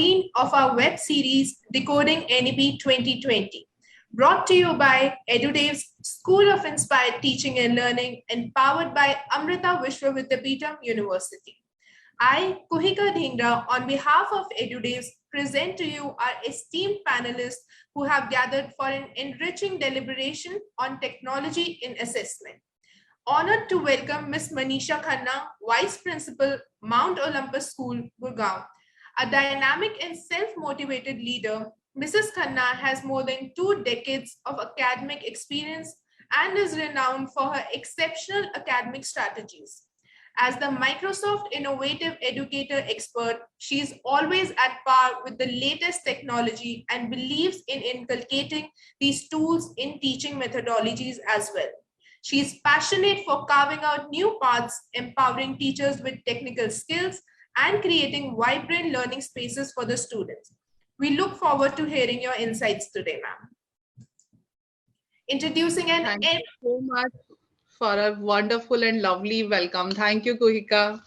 14 of our web series, Decoding NEP 2020, brought to you by Edudevs, School of Inspired Teaching and Learning, and powered by Amrita Vishwa Vidyapeetham University. I, Kuhika Dhingra, on behalf of Edudevs, present to you our esteemed panelists who have gathered for an enriching deliberation on technology in assessment. Honored to welcome Ms. Manisha Khanna, Vice Principal, Mount Olympus School, Gurgaon. A dynamic and self-motivated leader, Mrs. Khanna has more than 2 decades of academic experience and is renowned for her exceptional academic strategies. As the Microsoft Innovative Educator expert, she is always at par with the latest technology and believes in inculcating these tools in teaching methodologies as well. She is passionate for carving out new paths, empowering teachers with technical skills, and creating vibrant learning spaces for the students. We look forward to hearing your insights today, ma'am. Introducing Thank you so much for a wonderful and lovely welcome. Thank you, Kuhika.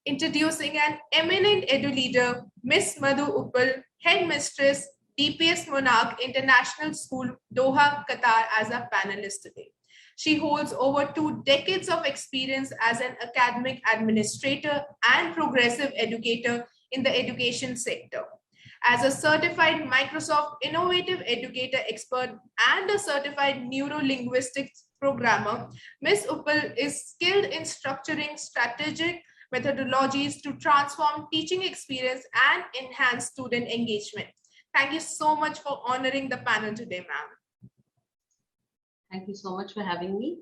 Introducing an eminent edu leader, Miss Madhu Uppal, Headmistress, DPS Monarch International School, Doha, Qatar, as a panelist today. She holds over 2 decades of experience as an academic administrator and progressive educator in the education sector. As a certified Microsoft Innovative Educator expert and a certified neuro-linguistics programmer, Ms. Uppal is skilled in structuring strategic methodologies to transform teaching experience and enhance student engagement. Thank you so much for honoring the panel today, ma'am. Thank you so much for having me.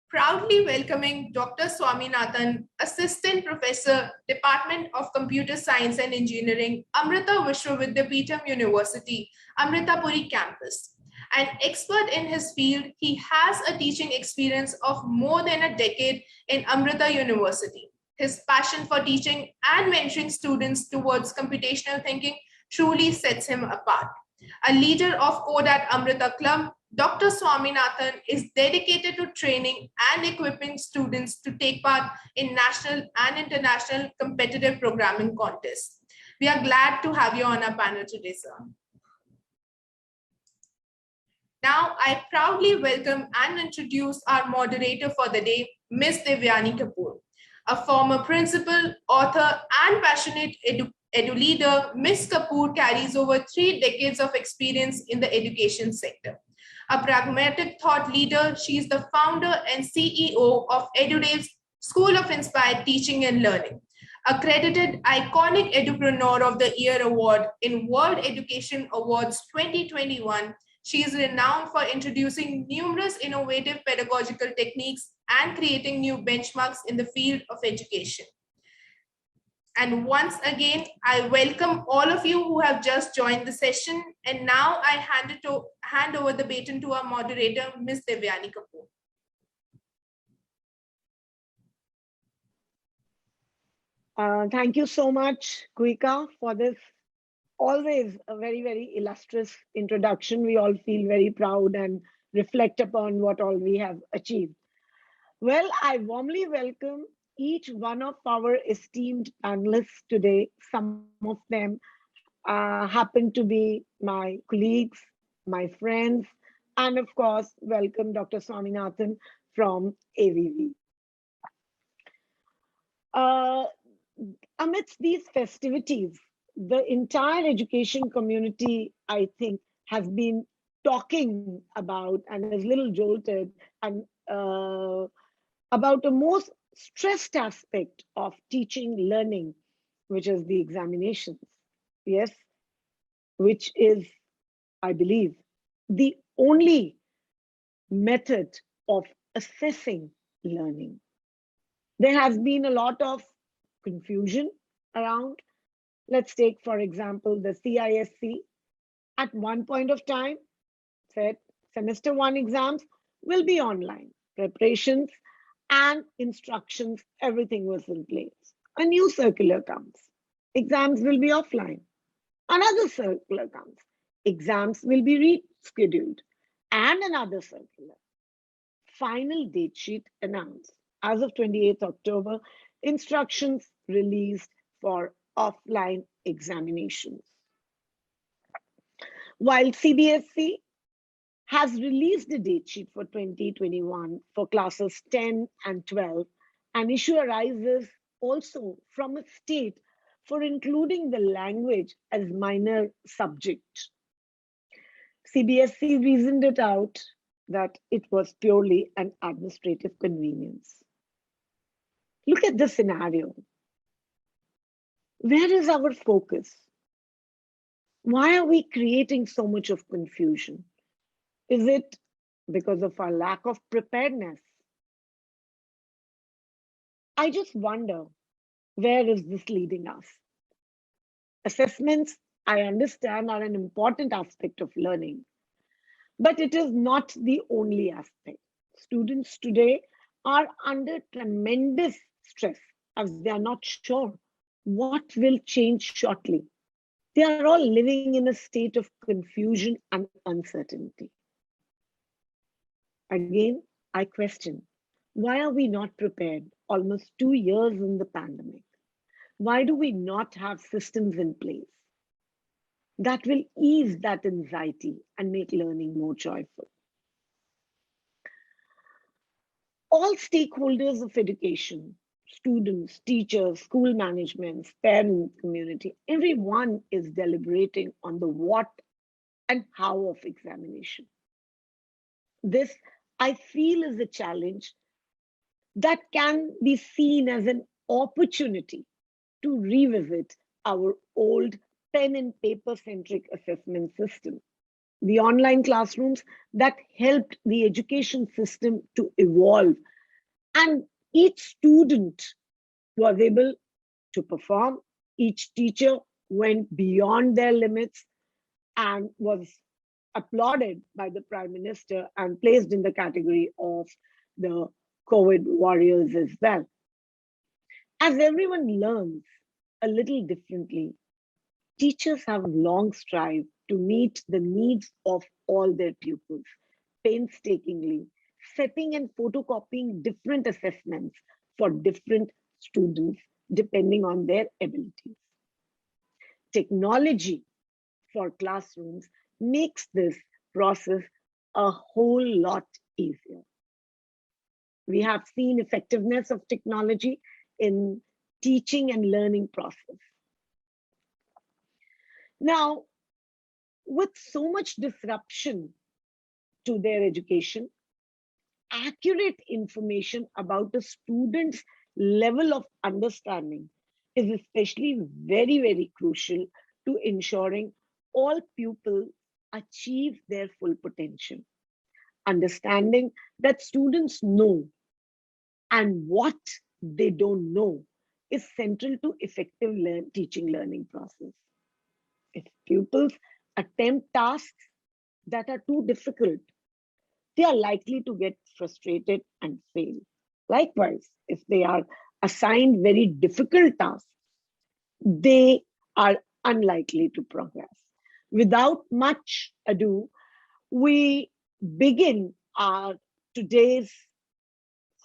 Proudly welcoming Dr. Swaminathan, Assistant Professor, Department of Computer Science and Engineering, Amrita Vishwa Vidyapeetham University, Amritapuri campus. An expert in his field, he has a teaching experience of more than a decade in Amrita University. His passion for teaching and mentoring students towards computational thinking truly sets him apart. A leader of Code at Amrita Club, Dr. Swaminathan is dedicated to training and equipping students to take part in national and international competitive programming contests. We are glad to have you on our panel today, sir. Now, I proudly welcome and introduce our moderator for the day, Ms. Devyani Kapoor. A former principal, author, and passionate edu leader, Ms. Kapoor carries over 3 decades of experience in the education sector. A pragmatic thought leader, she is the founder and CEO of Edudevs, School of Inspired Teaching and Learning. Accredited Iconic Edupreneur of the Year Award in World Education Awards 2021, she is renowned for introducing numerous innovative pedagogical techniques and creating new benchmarks in the field of education. And once again, I welcome all of you who have just joined the session. And now I hand over the baton to our moderator, Ms. Devyani Kapoor. Thank you so much, Kuhika, for this always a very, very illustrious introduction. We all feel very proud and reflect upon what all we have achieved. Well, I warmly welcome each one of our esteemed panelists today. Some of them happen to be my colleagues, my friends, and of course, welcome Dr. Swaminathan from AVV. Amidst these festivities, the entire education community, I think, has been talking about and is little jolted and about the most stressed aspect of teaching learning, which is the examinations. Yes, which is, I believe, the only method of assessing learning. There has been a lot of confusion around. Let's take, for example, the CISC. At one point of time, said semester 1 exams will be online. Preparations and instructions, everything was in place. A new circular comes. Exams will be offline. Another circular comes. Exams will be rescheduled. And another circular. Final date sheet announced. As of 28th October, instructions released for offline examinations. While CBSE has released a date sheet for 2021 for classes 10 and 12, an issue arises also from a state for including the language as minor subject. CBSE reasoned it out that it was purely an administrative convenience. Look at the scenario. Where is our focus? Why are we creating so much of confusion? Is it because of our lack of preparedness? I just wonder, where is this leading us? Assessments, I understand, are an important aspect of learning, but it is not the only aspect. Students today are under tremendous stress as they are not sure what will change shortly. They are all living in a state of confusion and uncertainty. Again, I question, why are we not prepared almost 2 years in the pandemic? Why do we not have systems in place that will ease that anxiety and make learning more joyful? All stakeholders of education, students, teachers, school management, parent community, everyone is deliberating on the what and how of examination. This, I feel, is a challenge that can be seen as an opportunity to revisit our old pen and paper centric assessment system. The online classrooms that helped the education system to evolve, and each student was able to perform. Each teacher went beyond their limits and was applauded by the Prime Minister and placed in the category of the COVID warriors as well. As everyone learns a little differently, teachers have long strived to meet the needs of all their pupils, painstakingly setting and photocopying different assessments for different students depending on their abilities. Technology for classrooms makes this process a whole lot easier. We have seen effectiveness of technology in teaching and learning process. Now, with so much disruption to their education, accurate information about a student's level of understanding is especially very, very crucial to ensuring all pupils achieve their full potential. Understanding that students know and what they don't know is central to effective teaching learning process. If pupils attempt tasks that are too difficult, they are likely to get frustrated and fail. Likewise, if they are assigned very difficult tasks, they are unlikely to progress. Without much ado, we begin our today's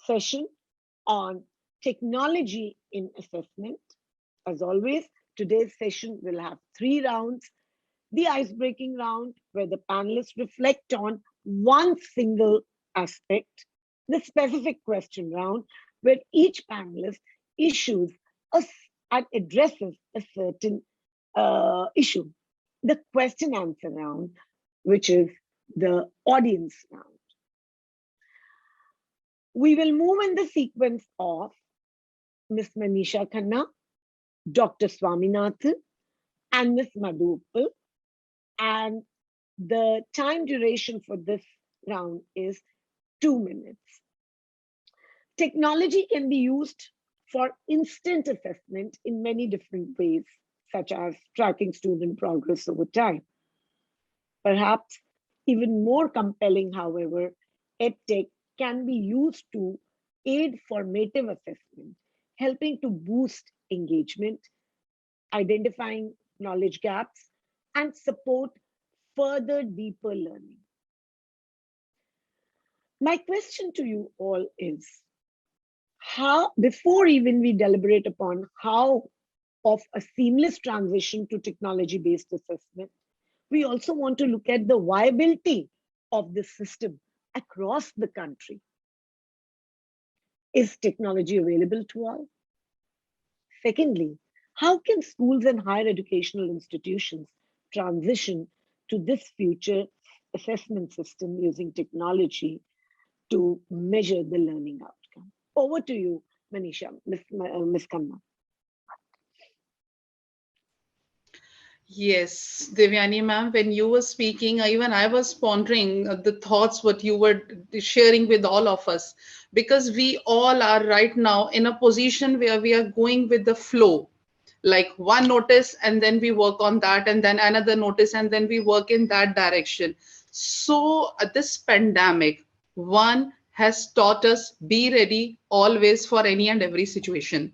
session on technology in assessment. As always, today's session will have 3 rounds. The ice-breaking round, where the panelists reflect on one single aspect. The specific question round, where each panelist issues and addresses a certain issue. The question answer round, which is the audience round. We will move in the sequence of Ms. Manisha Khanna, Dr. Swaminathan, and Ms. Madhupal. And the time duration for this round is 2 minutes. Technology can be used for instant assessment in many different ways, such as tracking student progress over time. Perhaps even more compelling, however, EdTech can be used to aid formative assessment, helping to boost engagement, identifying knowledge gaps, and support further deeper learning. My question to you all is, how, before even we deliberate upon how of a seamless transition to technology-based assessment, we also want to look at the viability of the system across the country. Is technology available to all? Secondly, how can schools and higher educational institutions transition to this future assessment system using technology to measure the learning outcome? Over to you, Manisha, Ms. Khanna. Yes, Devyani ma'am, when you were speaking, even I was pondering the thoughts what you were sharing with all of us, because we all are right now in a position where we are going with the flow, like one notice and then we work on that, and then another notice and then we work in that direction. So this pandemic, one, has taught us be ready always for any and every situation.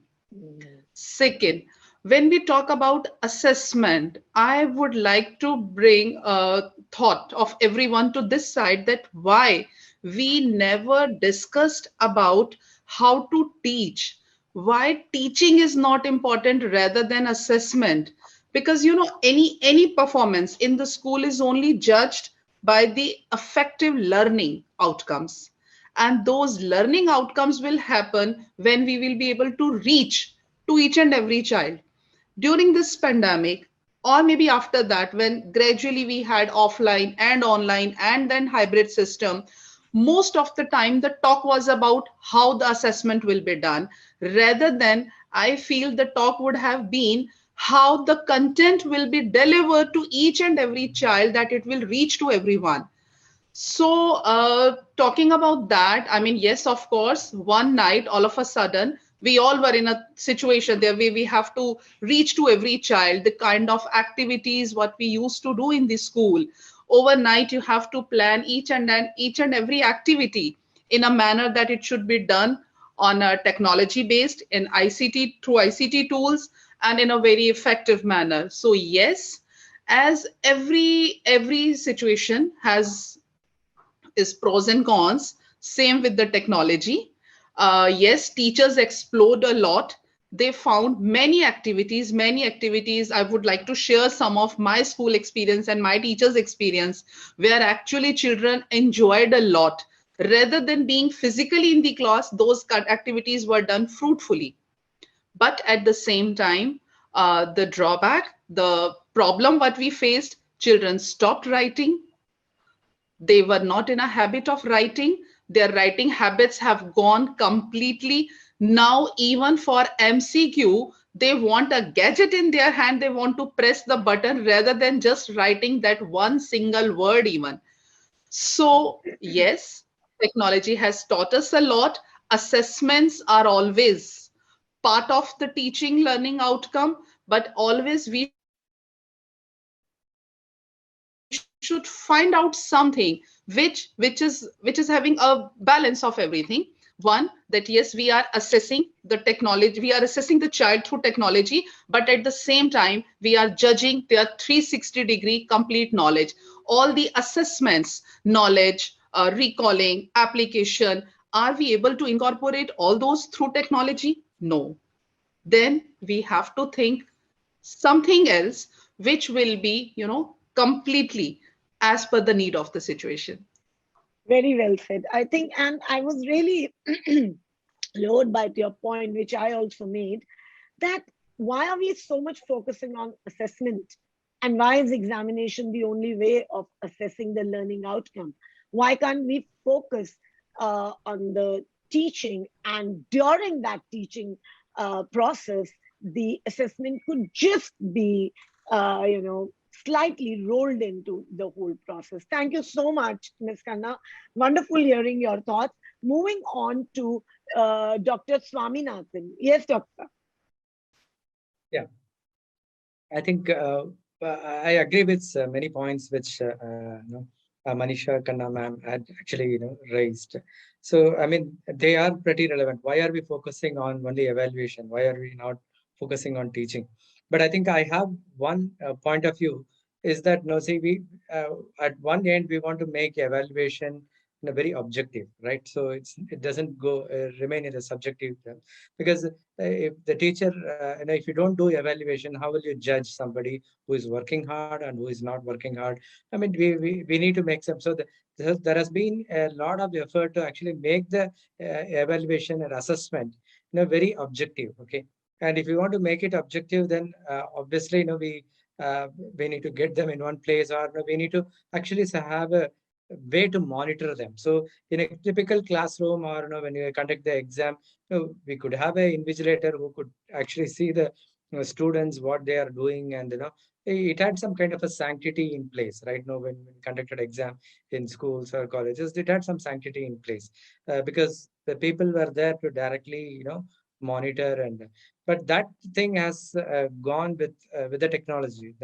Second, when we talk about assessment, I would like to bring a thought of everyone to this side, that why we never discussed about how to teach, why teaching is not important rather than assessment. Because any performance in the school is only judged by the effective learning outcomes, and those learning outcomes will happen when we will be able to reach to each and every child. During this pandemic, or maybe after that, when gradually we had offline and online and then hybrid system, most of the time the talk was about how the assessment will be done, rather than, I feel, the talk would have been how the content will be delivered to each and every child, that it will reach to everyone. So, talking about that, I mean, yes, of course, one night, all of a sudden, we all were in a situation there where we have to reach to every child, the kind of activities what we used to do in the school. Overnight, you have to plan each and every activity in a manner that it should be done on a technology based in ICT, through ICT tools, and in a very effective manner. So yes, as every situation has is pros and cons. Same with the technology. Yes, teachers explored a lot. They found many activities. I would like to share some of my school experience and my teachers' experience, where actually children enjoyed a lot. Rather than being physically in the class, those activities were done fruitfully. But at the same time, the drawback, the problem what we faced, children stopped writing. They were not in a habit of writing. Their writing habits have gone completely. Now, even for MCQ, they want a gadget in their hand. They want to press the button rather than just writing that one single word, even. So, yes, technology has taught us a lot. Assessments are always part of the teaching learning outcome, but always we should find out something which is having a balance of everything. One, that yes, we are assessing the technology, we are assessing the child through technology, but at the same time we are judging their 360-degree complete knowledge. All the assessments, knowledge, recalling, application, are we able to incorporate all those through technology? No. Then we have to think something else which will be, completely as per the need of the situation. Very well said. I think, and I was really lured by your point, which I also made, that why are we so much focusing on assessment? And why is examination the only way of assessing the learning outcome? Why can't we focus on the teaching, and during that teaching process, the assessment could just be, slightly rolled into the whole process. Thank you so much, Ms. Khanna. Wonderful hearing your thoughts. Moving on to Dr. Swaminathan. Yes, Doctor. Yeah, I think I agree with many points which Manisha Khanna ma'am had actually raised. So I mean they are pretty relevant. Why are we focusing on only evaluation? Why are we not focusing on teaching? But I think I have one point of view is that no, see we at one end we want to make evaluation very objective, right? So it doesn't go remain in the subjective term, because if the teacher, if you don't do evaluation, how will you judge somebody who is working hard and who is not working hard? I mean, we need to make some. So there has been a lot of effort to actually make the evaluation and assessment, very objective. Okay, and if you want to make it objective, then obviously, we need to get them in one place, or we need to actually have a way to monitor them. So in a typical classroom, or when you conduct the exam, we could have an invigilator who could actually see the students what they are doing, and it had some kind of a sanctity in place, right? Now, when we conducted exam in schools or colleges, it had some sanctity in place, because the people were there to directly, monitor. And but that thing has gone with the technology.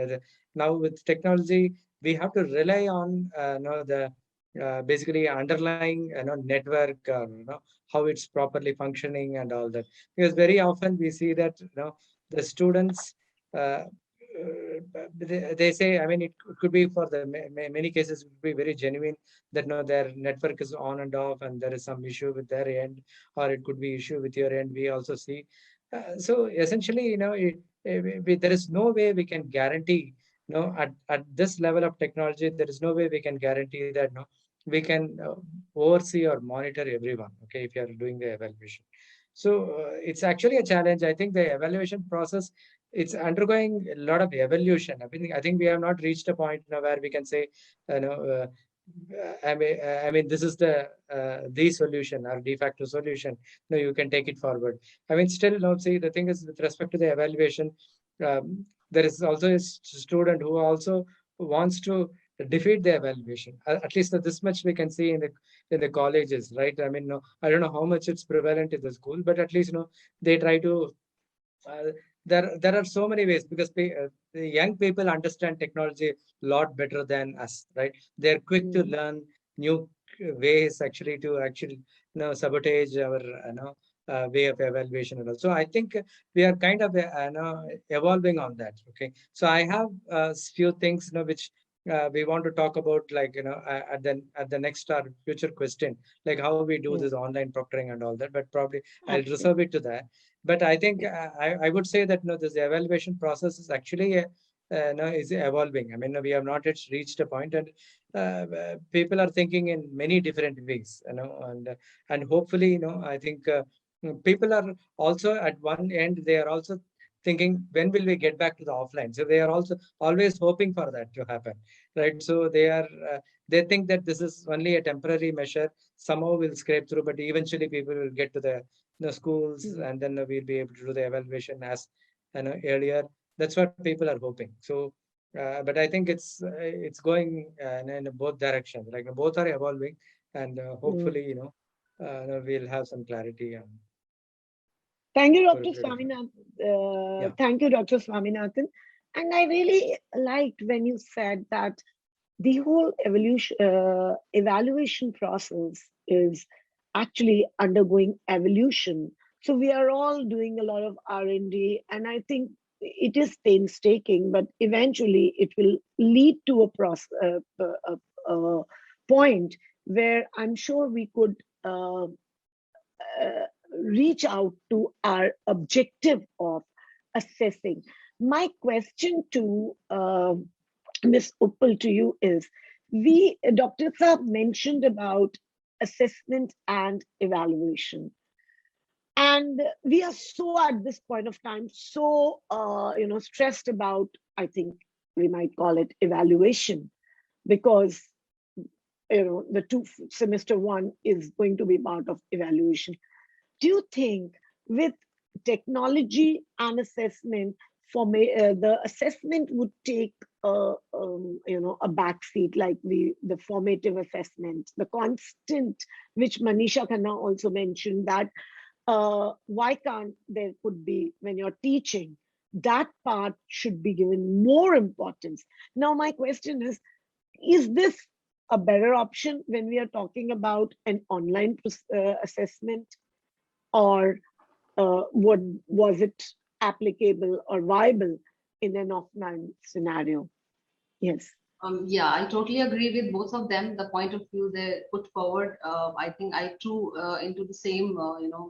Now with technology, we have to rely on the basically underlying network, how it's properly functioning and all that. Because very often we see that the students, uh, they say, I mean, it could be for the many cases, it would be very genuine that their network is on and off, and there is some issue with their end, or it could be issue with your end. We also see. So essentially, there is no way we can guarantee, at this level of technology, there is no way we can guarantee that we can oversee or monitor everyone. Okay, if you are doing the evaluation. So it's actually a challenge. I think the evaluation process, it's undergoing a lot of evolution. I think we have not reached a point now where we can say, you know, I mean, this is the solution or de facto solution. No, you can take it forward. I mean, still, see, the thing is, with respect to the evaluation, there is also a student who also wants to defeat the evaluation. At least this much we can see in the colleges, right? I mean, no, I don't know how much it's prevalent in the school, but at least they try to. Uh, there are so many ways, because the young people understand technology a lot better than us, right? They're quick to learn new ways actually to actually sabotage our way of evaluation and all. So I think we are kind of evolving on that. Okay, so I have few things which we want to talk about, like at the next our future question, like how we do this online proctoring and all that. But probably I'll reserve it to that. But I think I would say that this evaluation process is actually is evolving. I mean, we have not yet reached a point, and people are thinking in many different ways, and hopefully, I think people are also at one end. They are also thinking, when will we get back to the offline? So they are also always hoping for that to happen, right? So they think that this is only a temporary measure. Somehow we'll scrape through, but eventually people will get to the schools, and then we'll be able to do the evaluation as earlier. That's what people are hoping. So but I think it's going in both directions, like both are evolving, and hopefully we'll have some clarity on. Thank you, for Dr. it. Swaminathan. Yeah. Thank you, Dr. Swaminathan. And I really liked when you said that the whole evaluation process is actually undergoing evolution. So we are all doing a lot of R&D, and I think it is painstaking, but eventually it will lead to a process, a point where I'm sure we could reach out to our objective of assessing. My question to Ms. Uppal, to you is, Dr. Saab mentioned about assessment and evaluation. And we are so at this point of time, so stressed about, I think we might call it evaluation, because the semester one is going to be part of evaluation. Do you think with technology and assessment, the assessment would take a backseat, like the formative assessment, the constant, which Manisha Khanna also mentioned, that why can't there could be, when you're teaching, that part should be given more importance. Now, my question is this a better option when we are talking about an online assessment, or was it applicable or viable in an offline scenario? Yes. Yeah, I totally agree with both of them. The point of view they put forward, I think I too into the same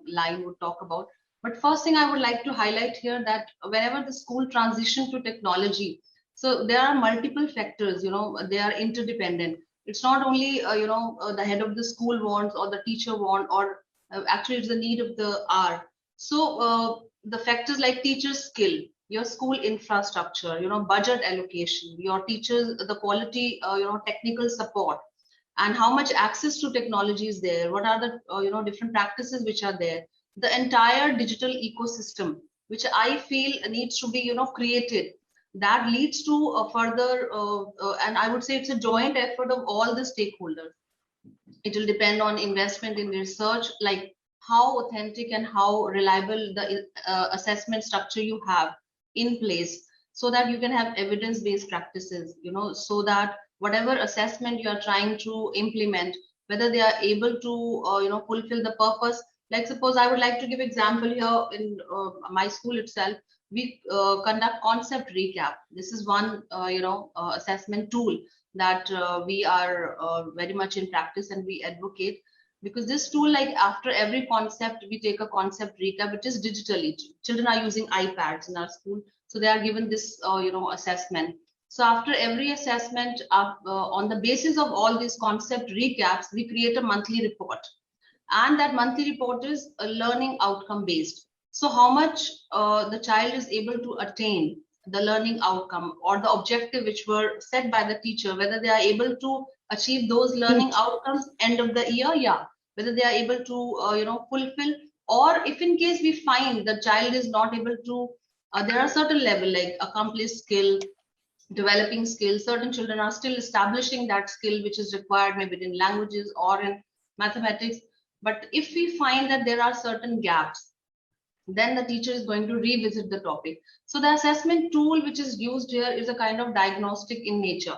line would talk about. But first thing I would like to highlight here that whenever the school transition to technology, so there are multiple factors. They are interdependent. It's not only the head of the school wants or the teacher want, or actually it's the need of the hour. So the factors like teacher skill, your school infrastructure, budget allocation, your teachers, the quality, technical support, and how much access to technology is there, what are the different practices which are there, the entire digital ecosystem which I feel needs to be created, that leads to a further and I would say it's a joint effort of all the stakeholders. It will depend on investment in research, like how authentic and how reliable the assessment structure you have in place, so that you can have evidence based practices, so that whatever assessment you are trying to implement, whether they are able to fulfill the purpose. Like suppose I would like to give example here in my school itself. We conduct concept recap. This is one assessment tool that we are very much in practice and we advocate, because this tool, like after every concept we take a concept recap. It is digitally, children are using iPads in our school, so they are given this assessment. So after every assessment, on the basis of all these concept recaps, we create a monthly report, and that monthly report is learning outcome based. So how much the child is able to attain the learning outcome or the objective which were set by the teacher, whether they are able to achieve those learning outcomes end of the year, yeah, whether they are able to fulfill, or if in case we find the child is not able to, there are certain level like accomplished skill, developing skills. Certain children are still establishing that skill which is required maybe in languages or in mathematics. But if we find that there are certain gaps, then the teacher is going to revisit the topic. So the assessment tool which is used here is a kind of diagnostic in nature,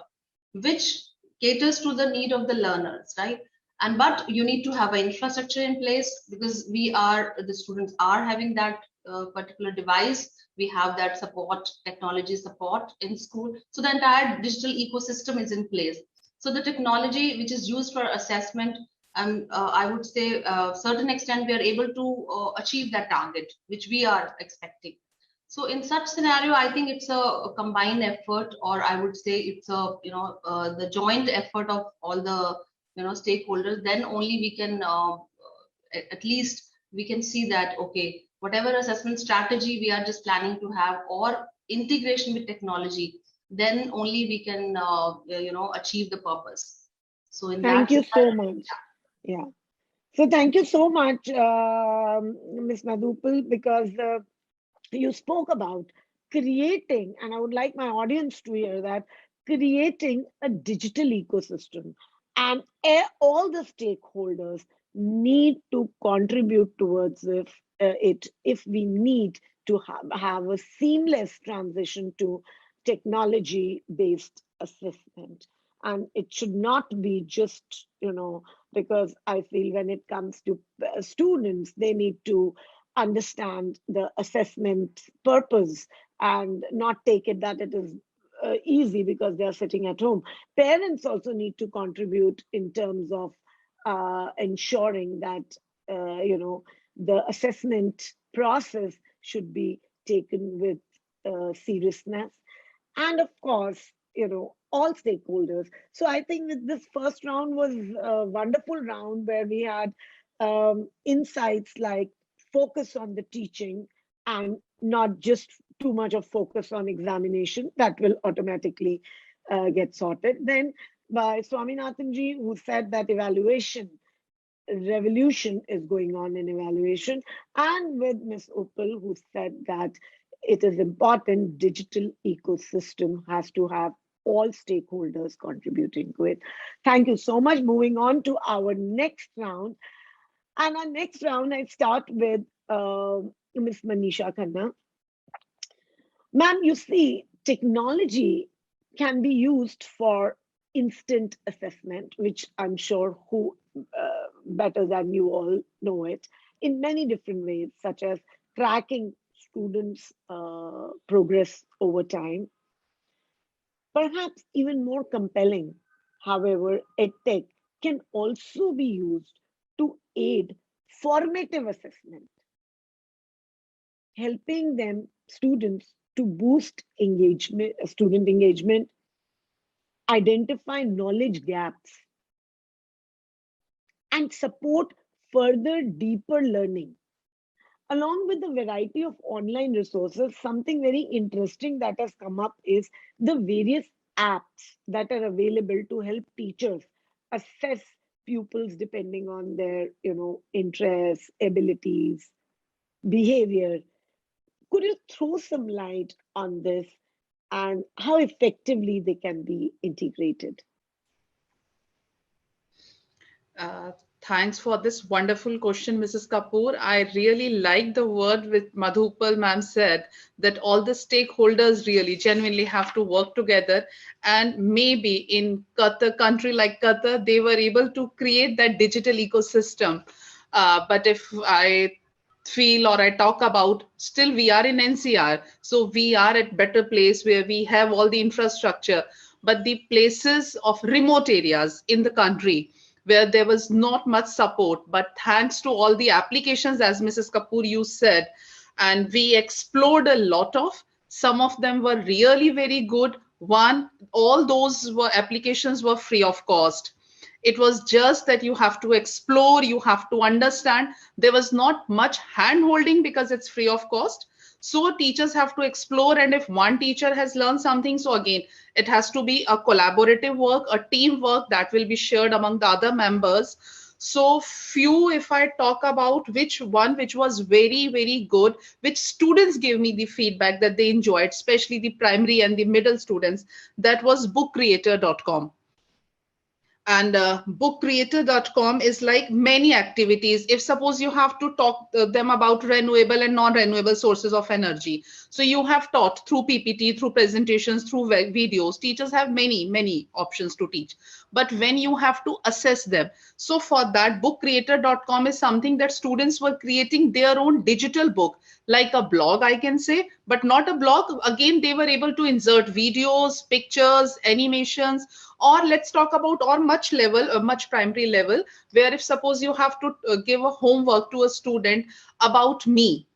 which caters to the need of the learners, right? And but you need to have an infrastructure in place, because the students are having that particular device. We have that support, technology support in school. So the entire digital ecosystem is in place. So the technology which is used for assessment, I would say certain extent we are able to achieve that target which we are expecting. So in such scenario, I think it's a combined effort, or I would say it's a the joint effort of all the stakeholders. Then only we can at least we can see that okay, whatever assessment strategy we are just planning to have, or integration with technology, then only we can achieve the purpose. So in Thank that you sense, so much. Yeah. So thank you so much, Ms. Madhupal, because you spoke about creating, and I would like my audience to hear that, creating a digital ecosystem, and all the stakeholders need to contribute towards it if we need to have a seamless transition to technology based assessment. And it should not be just, because I feel when it comes to students, they need to understand the assessment purpose and not take it that it is easy because they are sitting at home. Parents also need to contribute in terms of ensuring that the assessment process should be taken with seriousness, and of course, all stakeholders. So I think that this first round was a wonderful round where we had insights like focus on the teaching and not just too much of focus on examination. That will automatically get sorted. Then by Swaminathan ji, who said that evaluation revolution is going on in evaluation, and with Ms. Uppal, who said that it is important digital ecosystem has to have all stakeholders contributing to it. Thank you so much. Moving on to our next round. And our next round, I start with Ms. Manisha Khanna. Ma'am, you see, technology can be used for instant assessment, which I'm sure who better than you all know it, in many different ways, such as tracking students' progress over time, Perhaps even more compelling, however, EdTech can also be used to aid formative assessment, helping them students to boost engagement, student engagement, identify knowledge gaps, and support further deeper learning. Along with the variety of online resources, something very interesting that has come up is the various apps that are available to help teachers assess pupils depending on their, interests, abilities, behavior. Could you throw some light on this and how effectively they can be integrated? Uh, Thanks for this wonderful question, Mrs. Kapoor. I really like the word which Madhupal ma'am said, that all the stakeholders really genuinely have to work together. And maybe in Qatar, country like Qatar, they were able to create that digital ecosystem. But if I feel or I talk about, still we are in NCR, so we are at better place where we have all the infrastructure. But the places of remote areas in the country where there was not much support, but thanks to all the applications, as Mrs. Kapoor you said, and we explored a lot of, some of them were really very good. One, all those were applications were free of cost. It was just that you have to explore, you have to understand. There was not much hand holding because it's free of cost. So teachers have to explore, and if one teacher has learned something, so again, it has to be a collaborative work, a team work that will be shared among the other members. So few, if I talk about which one which was very, very good, which students gave me the feedback that they enjoyed, especially the primary and the middle students, that was bookcreator.com. And bookcreator.com is like many activities. If suppose you have to talk them about renewable and non-renewable sources of energy, so you have taught through PPT, through presentations, through videos. Teachers have many options to teach, but when you have to assess them, so for that, bookcreator.com is something that students were creating their own digital book, like a blog, I can say, but not a blog. Again, they were able to insert videos, pictures, animations. Or let's talk about, or much level, much primary level, where if suppose you have to give a homework to a student about me,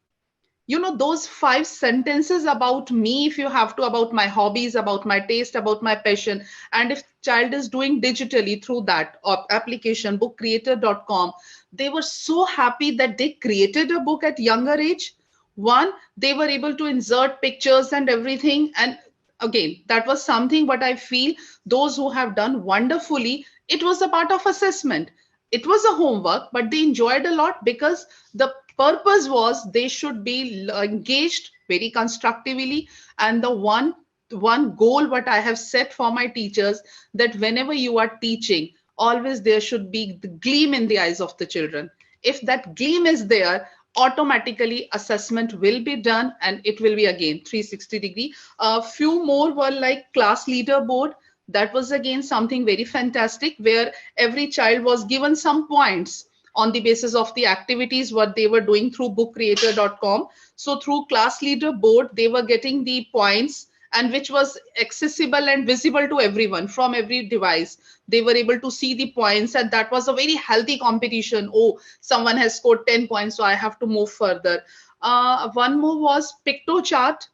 those 5 sentences about me, if you have to, about my hobbies, about my taste, about my passion, and if child is doing digitally through that application, bookcreator.com, they were so happy that they created a book at younger age. One, they were able to insert pictures and everything, and again, that was something. But I feel those who have done wonderfully, it was a part of assessment, it was a homework, but they enjoyed a lot because the purpose was they should be engaged very constructively. And the one goal what I have set for my teachers, that whenever you are teaching, always there should be the gleam in the eyes of the children. If that gleam is there, automatically assessment will be done, and it will be again 360-degree. A few more were like class leader board. That was again something very fantastic, where every child was given some points on the basis of the activities what they were doing through bookcreator.com. So through class leader board, they were getting the points, and which was accessible and visible to everyone from every device. They were able to see the points, and that was a very healthy competition. Oh, someone has scored 10 points, so I have to move further. One more was Pictochart.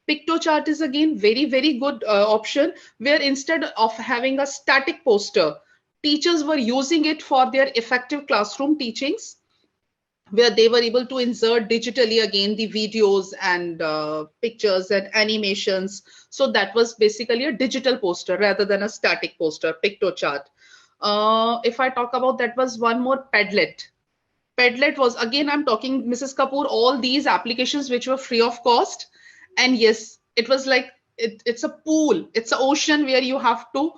Pictochart is again very good option, where instead of having a static poster, teachers were using it for their effective classroom teachings, where they were able to insert digitally again the videos and pictures and animations. So that was basically a digital poster rather than a static poster, Pictochart. If I talk about, that was one more, Padlet. Padlet was, again, I'm talking, Mrs. Kapoor, all these applications which were free of cost. And yes, it was like, it's a pool, it's an ocean where you have to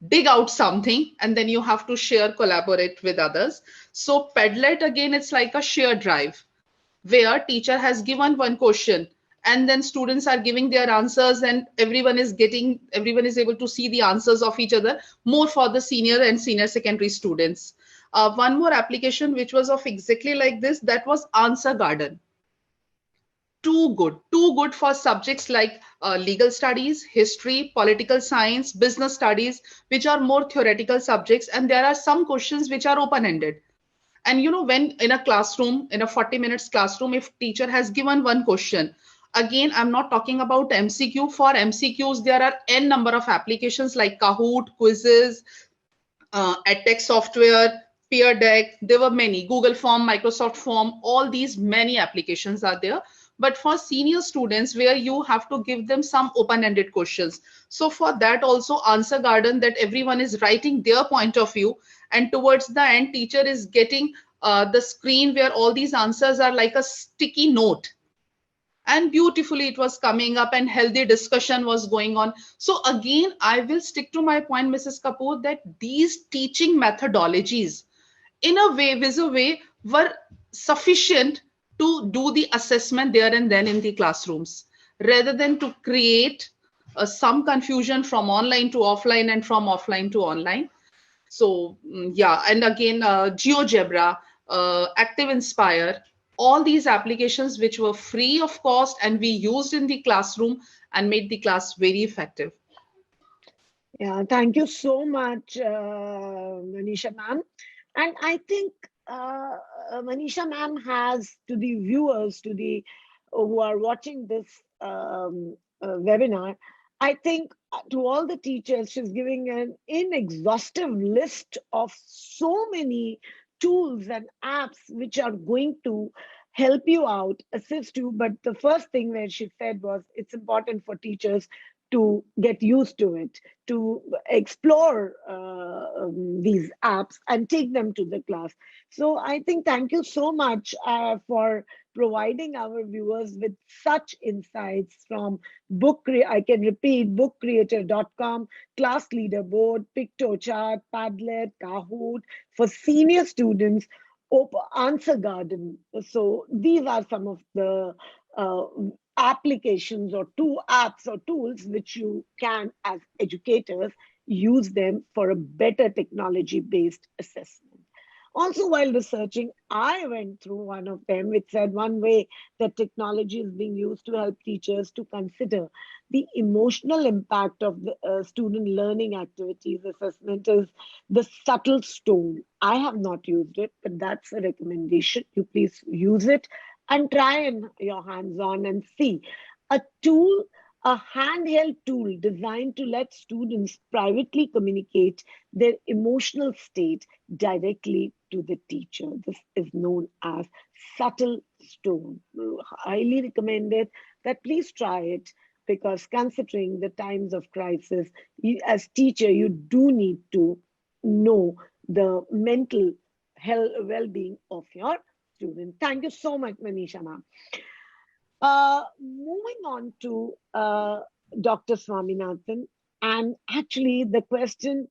dig out something and then you have to share, collaborate with others. So Padlet, again, it's like a shared drive where teacher has given one question and then students are giving their answers, and everyone is able to see the answers of each other, more for the senior and senior secondary students. One more application which was of exactly like this, that was Answer Garden. too good for subjects like legal studies, history, political science, business studies, which are more theoretical subjects. And there are some questions which are open-ended. And when in a classroom, in a 40 minutes classroom, if teacher has given one question, again, I'm not talking about MCQ. For MCQs, there are n number of applications like Kahoot, quizzes, edtech software, peer deck. There were many, Google Form, Microsoft Form, all these many applications are there. But for senior students, where you have to give them some open-ended questions, so for that also, answer garden, that everyone is writing their point of view, and towards the end, teacher is getting the screen where all these answers are like a sticky note, and beautifully it was coming up, and healthy discussion was going on. So again, I will stick to my point, Mrs. Kapoor, that these teaching methodologies, in a way, were sufficient to do the assessment there and then in the classrooms, rather than to create some confusion from online to offline and from offline to online. So yeah, and again, GeoGebra, Active Inspire, all these applications which were free of cost, and we used in the classroom and made the class very effective. Yeah, thank you so much, Manisha ma'am. And I think Manisha ma'am has, to the viewers, to the who are watching this webinar, I think to all the teachers, she's giving an inexhaustive list of so many tools and apps which are going to help you out, assist you. But the first thing that she said was it's important for teachers to get used to it, to explore these apps and take them to the class. So I think thank you so much for providing our viewers with such insights from I can repeat, bookcreator.com, class leaderboard, Pictochart, Padlet, Kahoot, for senior students, Answer Garden. So these are some of the applications or two apps or tools which you can, as educators, use them for a better technology-based assessment. Also, while researching, I went through one of them which said one way that technology is being used to help teachers to consider the emotional impact of the student learning activities assessment is the subtle stone. I have not used it, but that's a recommendation. You please use it and try and your hands on and see. A tool, a handheld tool designed to let students privately communicate their emotional state directly to the teacher. This is known as Subtle Stone. Highly recommended that please try it, because considering the times of crisis, as teacher, you do need to know the mental health well-being of your student. Thank you so much, Manisha ma'am. Moving on to Dr. Swaminathan, and actually the question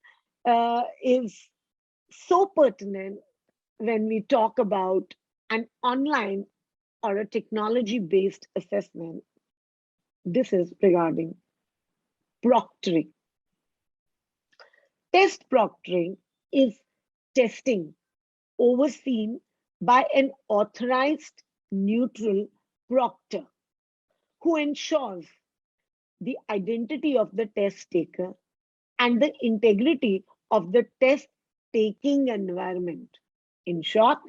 is so pertinent when we talk about an online or a technology-based assessment. This is regarding proctoring. Test proctoring is testing overseen by an authorized neutral proctor who ensures the identity of the test taker and the integrity of the test taking environment. In short,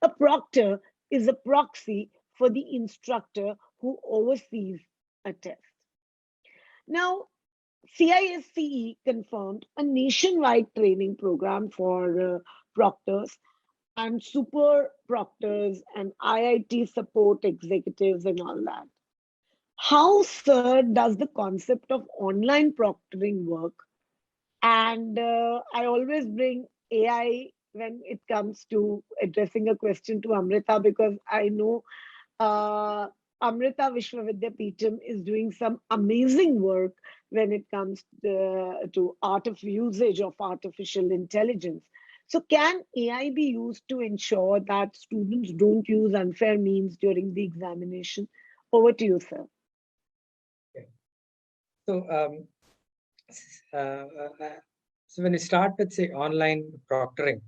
a proctor is a proxy for the instructor who oversees a test. Now, CISCE confirmed a nationwide training program for proctors and super proctors and IIT support executives and all that. How, sir, does the concept of online proctoring work? And I always bring AI when it comes to addressing a question to Amrita, because I know Amrita Vishwa Vidyapeetham is doing some amazing work when it comes to usage of artificial intelligence. So can AI be used to ensure that students don't use unfair means during the examination? Over to you, sir. Okay. So, so when you start with, say, online proctoring,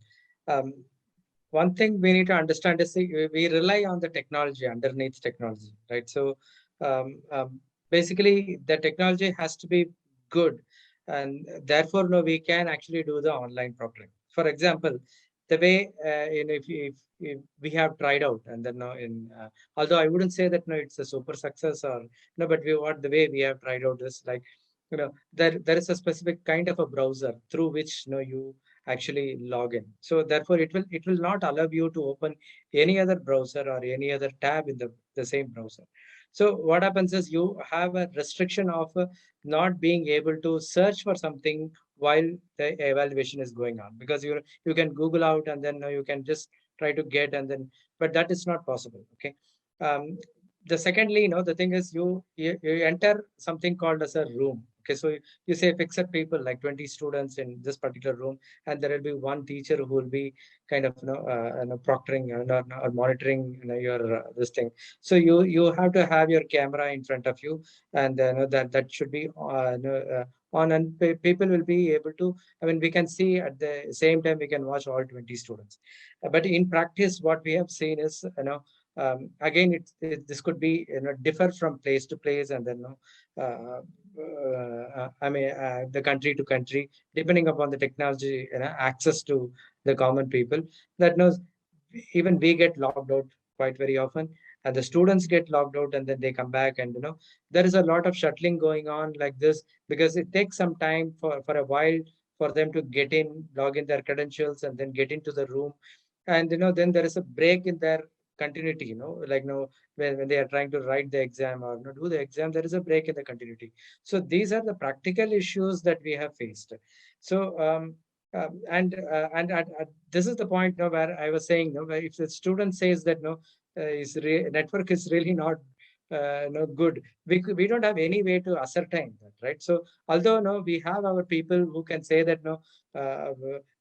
one thing we need to understand is we rely on the technology underneath technology, right? So basically, the technology has to be good, and therefore, no, we can actually do the online proctoring. For example, the way if we have tried out, and then although I wouldn't say that no, it's a super success or no, but what the way we have tried out is like there is a specific kind of a browser through which you actually log in. So therefore, it will not allow you to open any other browser or any other tab in the same browser. So what happens is you have a restriction of not being able to search for something while the evaluation is going on, because you can Google out and then you can just try to get, and then but that is not possible. Okay. Um, the secondly, the thing is you enter something called as a room. Okay, so you say fixed people like 20 students in this particular room, and there will be one teacher who will be kind of proctoring or monitoring your this thing. So you have to have your camera in front of you, and that should be on, and people will be able to. I mean, we can see at the same time we can watch all 20 students. But in practice, what we have seen is again this could be differ from place to place, and then I mean the country to country, depending upon the technology access to the common people. That knows even we get logged out quite very often, and the students get logged out, and then they come back, and there is a lot of shuttling going on like this, because it takes some time for a while for them to get in, log in their credentials, and then get into the room. And then there is a break in their continuity, like when they are trying to write the exam or do the exam, there is a break in the continuity. So these are the practical issues that we have faced. So this is the point where I was saying, where if the student says that network is really not good, we don't have any way to ascertain that, right? So although we have our people who can say that uh,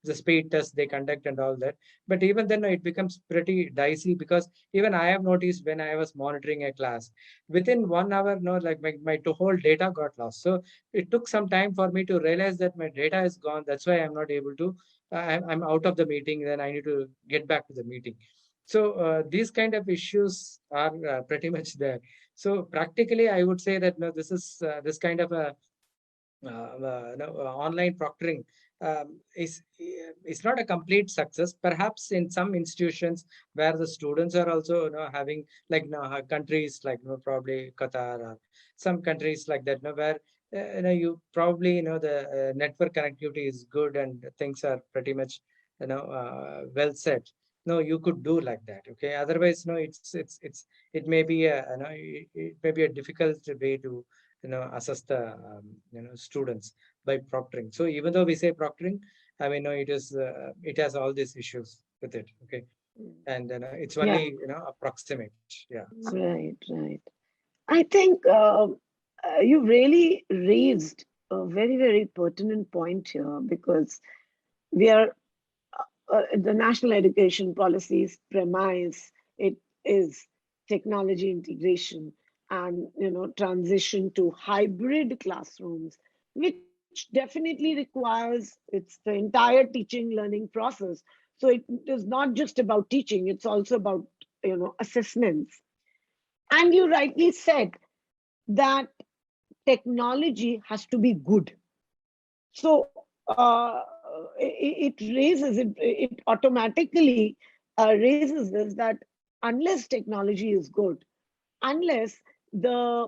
the speed test they conduct and all that, but even then it becomes pretty dicey, because even I have noticed when I was monitoring a class, within 1 hour, like my whole data got lost. So it took some time for me to realize that my data is gone. That's why I'm not able to. I'm out of the meeting. Then I need to get back to the meeting. So these kind of issues are pretty much there. So practically, I would say that this is this kind of a online proctoring is not a complete success. Perhaps in some institutions where the students are also having like countries like probably Qatar or some countries like that, where you probably the network connectivity is good and things are pretty much well set. No, you could do like that. Okay, otherwise no, it may be a it may be a difficult way to assess the students by proctoring. So even though we say proctoring, I mean, no, it has all these issues with it. Okay, and it's Yeah. only approximate. Yeah. Right, right. I think you really raised a very, very pertinent point here, because we are the national education policy's premise, it is technology integration and transition to hybrid classrooms, which definitely requires, it's the entire teaching learning process. So it is not just about teaching, it's also about assessments. And you rightly said that technology has to be good. So it raises it automatically raises this, that unless technology is good, unless the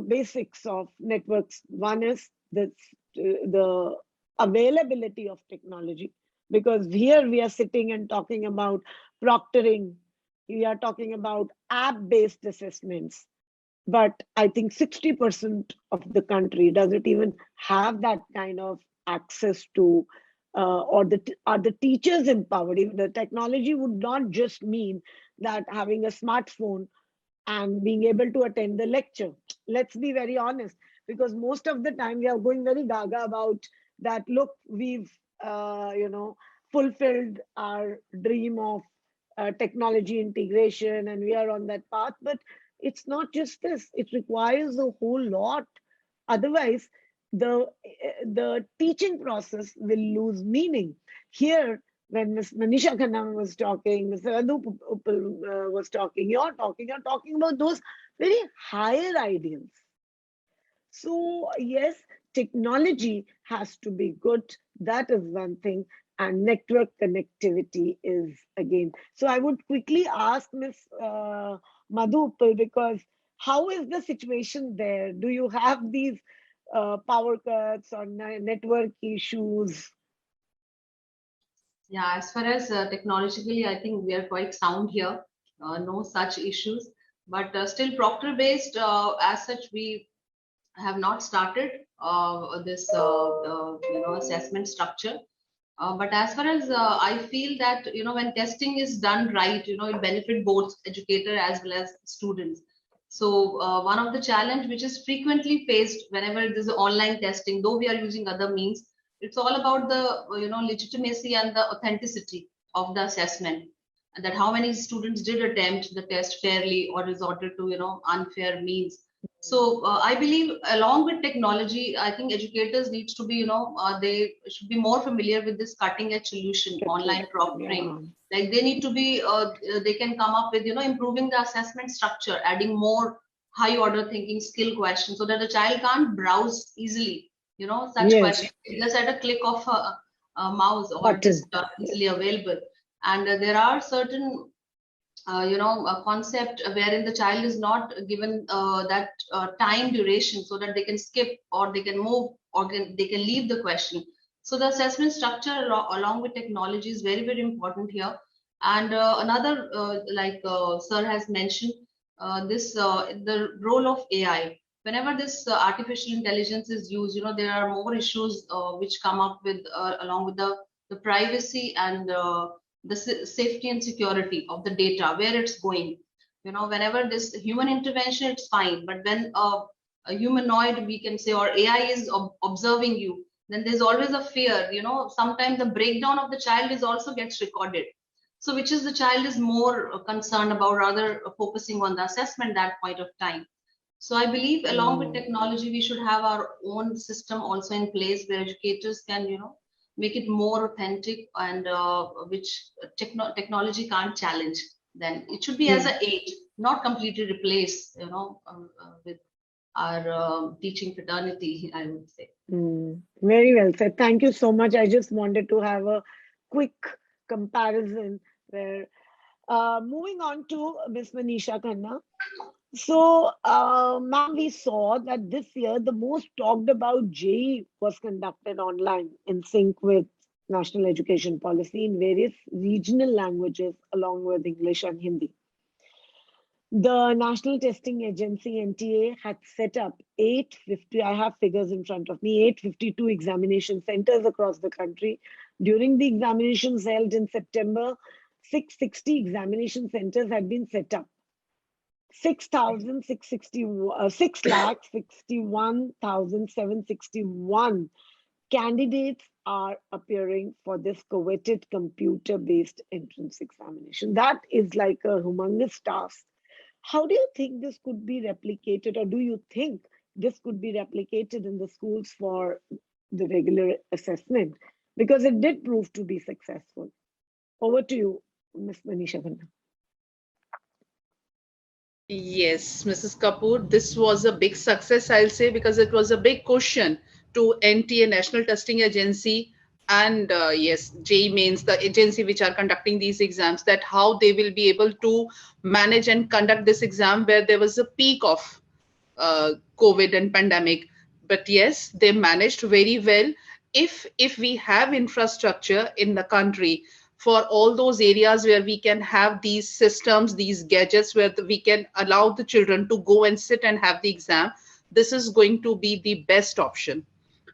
basics of networks, one is the availability of technology, because here we are sitting and talking about proctoring, we are talking about app-based assessments, but I think 60% of the country doesn't even have that kind of access to, or are the teachers empowered. Even the technology would not just mean that having a smartphone and being able to attend the lecture. Let's be very honest, because most of the time we are going very gaga about that. Look, we've fulfilled our dream of technology integration, and we are on that path. But it's not just this; it requires a whole lot. Otherwise, the teaching process will lose meaning. Here, when Ms. Manisha Khanna was talking, Mr. Adu Uppal was talking, you're talking about those very higher ideals. So yes, technology has to be good. That is one thing. And network connectivity is again. So I would quickly ask Ms. Madhu Uppal, because how is the situation there? Do you have these power cuts or network issues? Yeah, as far as technologically, I think we are quite sound here. No such issues. But still, Proctor-based, as such, we have not started this assessment structure. But as far as I feel that when testing is done right, it benefit both educator as well as students. So one of the challenge which is frequently faced whenever there's online testing, though we are using other means, it's all about the legitimacy and the authenticity of the assessment, and that how many students did attempt the test fairly or resorted to unfair means. So I believe along with technology, I think educators needs to be, they should be more familiar with this cutting edge solution, online proctoring. Like they need to be, they can come up with, improving the assessment structure, adding more high order thinking skill questions so that the child can't browse easily, such Yes. questions just at a click of a mouse or Button. just easily available. And there are certain a concept wherein the child is not given that time duration so that they can skip or they can move or they can leave the question. So the assessment structure along with technology is very, very important here. And another, like sir has mentioned, the role of AI. Whenever this artificial intelligence is used, there are more issues which come up with along with the privacy and the safety and security of the data, where it's going. Whenever this human intervention, it's fine. But when a humanoid, we can say, or AI is observing you, then there's always a fear. Sometimes the breakdown of the child is also gets recorded. So which is the child is more concerned about, rather focusing on the assessment that point of time. So I believe along with technology, we should have our own system also in place where educators can, make it more authentic and which technology can't challenge. Then it should be as an aid, not completely replace, with our teaching fraternity, I would say. Very well said. Thank you so much. I just wanted to have a quick comparison where moving on to Ms. Manisha Khanna. So, ma'am, we saw that this year the most talked about JEE was conducted online in sync with national education policy in various regional languages along with English and Hindi. The National Testing Agency NTA had set up 850, I have figures in front of me, 852 examination centers across the country. During the examinations held in September, 660 examination centers had been set up. 6,61,761 candidates are appearing for this coveted computer-based entrance examination. That is like a humongous task. How do you think this could be replicated, or do you think this could be replicated in the schools for the regular assessment? Because it did prove to be successful. Over to you, Ms. Manisha Khanna. Yes, Mrs. Kapoor, this was a big success, I'll say, because it was a big question to NTA, National Testing Agency, and yes, JEE Mains, the agency which are conducting these exams, that how they will be able to manage and conduct this exam where there was a peak of COVID and pandemic. But yes, they managed very well. If we have infrastructure in the country for all those areas where we can have these systems, these gadgets, where we can allow the children to go and sit and have the exam, this is going to be the best option.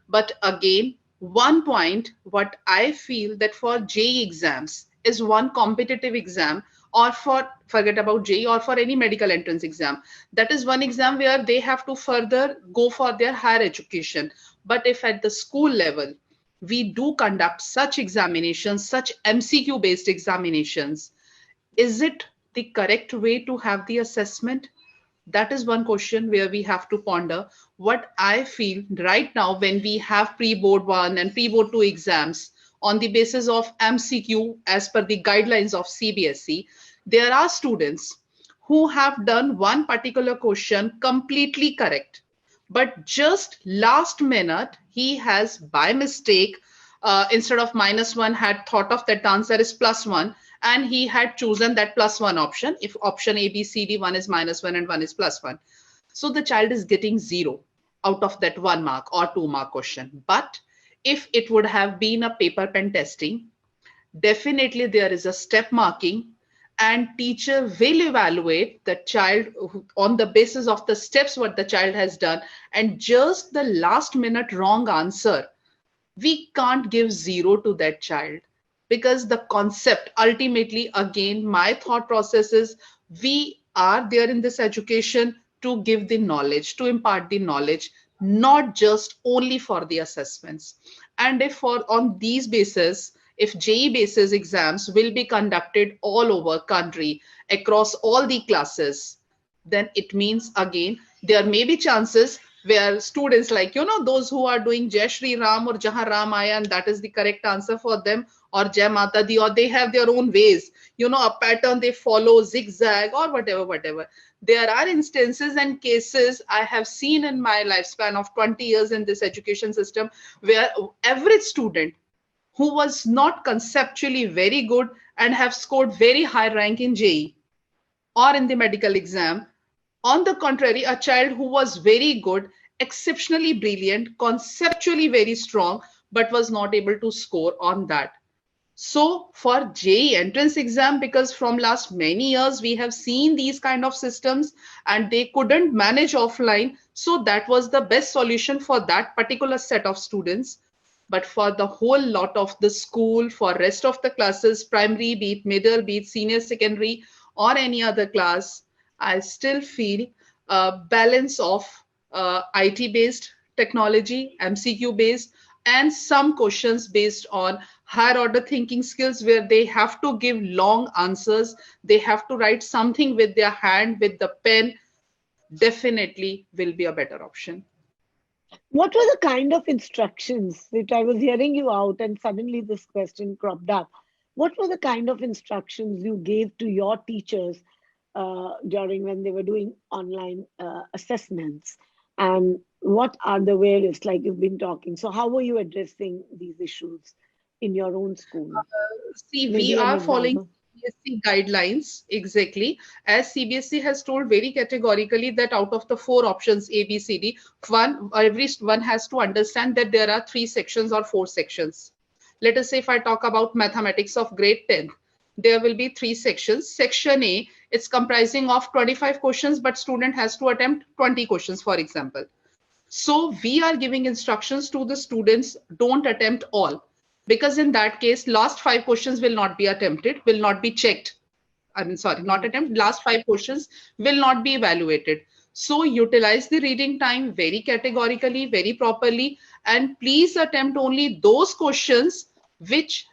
But again, one point, what I feel that for JEE exams is one competitive exam, or forget about JEE, or for any medical entrance exam. That is one exam where they have to further go for their higher education. But if at the school level, we do conduct such examinations, such MCQ based examinations, is it the correct way to have the assessment? That is one question where we have to ponder. What I feel right now, when we have pre-board 1 and pre-board 2 exams on the basis of MCQ as per the guidelines of CBSE, there are students who have done one particular question completely correct, but just last minute he has by mistake, instead of -1, had thought of that answer is +1, and he had chosen that +1 option. If option A, B, C, D, one is -1 and one is +1. So the child is getting 0 out of that 1 mark or 2 mark question. But if it would have been a paper pen testing, definitely there is a step marking, and teacher will evaluate the child on the basis of the steps what the child has done, and just the last minute wrong answer, we can't give 0 to that child, because the concept ultimately, again, my thought process is, we are there in this education to give the knowledge, to impart the knowledge, not just only for the assessments. And if for on these basis, if JE basis exams will be conducted all over country across all the classes, then it means, again, there may be chances where students, like, those who are doing Jai Shri Ram or Jahan Ram Aya, and that is the correct answer for them, or Jai Mata Di, or they have their own ways, a pattern they follow, zigzag or whatever. There are instances and cases I have seen in my lifespan of 20 years in this education system, where average student who was not conceptually very good and have scored very high rank in JE or in the medical exam. On the contrary, a child who was very good, exceptionally brilliant, conceptually very strong, but was not able to score on that. So for JE entrance exam, because from last many years we have seen these kind of systems and they couldn't manage offline, so that was the best solution for that particular set of students. But for the whole lot of the school, for rest of the classes, primary, be it middle, be it senior secondary, or any other class, I still feel a balance of IT-based technology, MCQ-based, and some questions based on higher order thinking skills, where they have to give long answers, they have to write something with their hand, with the pen, definitely will be a better option. What were the kind of instructions that I was hearing you out and suddenly this question cropped up? What were the kind of instructions you gave to your teachers during when they were doing online assessments? And what are the various, like you've been talking? So how were you addressing these issues in your own school? See, Maybe we an are following example. CBSE guidelines exactly, as CBSE has told very categorically that out of the 4 options A, B, C, D, every one has to understand that there are 3 sections or 4 sections. Let us say if I talk about mathematics of grade 10, there will be 3 sections. Section A, it's comprising of 25 questions, but student has to attempt 20 questions, for example. So we are giving instructions to the students, don't attempt all, because in that case, last 5 questions will not be attempted, will not be checked. I mean, sorry, not attempt, last 5 questions will not be evaluated. So utilize the reading time very categorically, very properly, and please attempt only those questions which,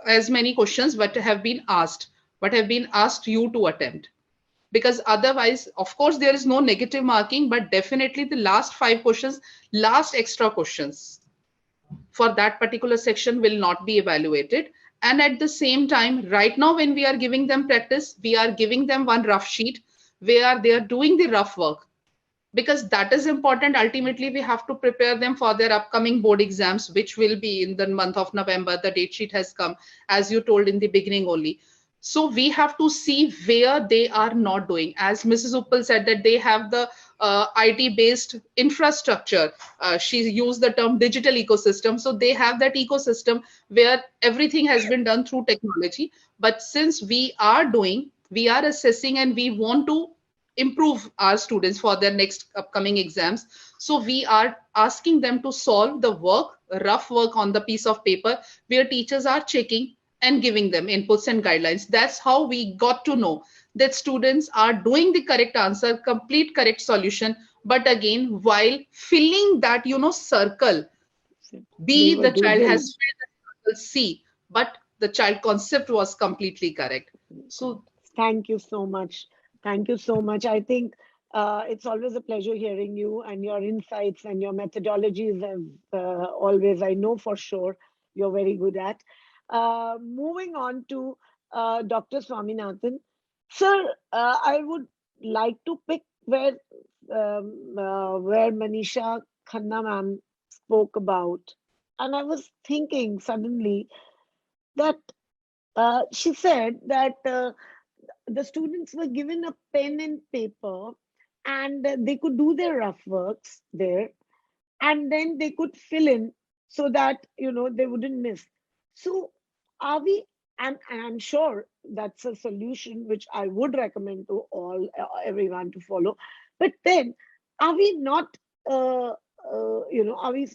as many questions what have been asked you to attempt. Because otherwise, of course, there is no negative marking, but definitely the last 5 questions, last extra questions for that particular section will not be evaluated. And at the same time, right now, when we are giving them practice, we are giving them one rough sheet where they are doing the rough work, because that is important. Ultimately, we have to prepare them for their upcoming board exams, which will be in the month of November. The date sheet has come, as you told in the beginning only. So we have to see where they are not doing. As Mrs. Uppal said, that they have the IT-based infrastructure. She used the term digital ecosystem. So they have that ecosystem where everything has been done through technology. But since we are assessing, and we want to improve our students for their next upcoming exams. So we are asking them to solve the rough work on the piece of paper, where teachers are checking and giving them inputs and guidelines. That's how we got to know that students are doing the correct answer, complete correct solution. But again, while filling that, circle, B, the child has filled the circle, C, but the child concept was completely correct. So thank you so much. Thank you so much. I think it's always a pleasure hearing you, and your insights and your methodologies have always, I know for sure, you're very good at. Moving on to Dr. Swaminathan. Sir, I would like to pick where Manisha Khanna ma'am spoke about. And I was thinking suddenly that she said that the students were given a pen and paper and they could do their rough works there, and then they could fill in so that they wouldn't miss. So are we, and I'm sure that's a solution which I would recommend to all everyone to follow. But then are we not are we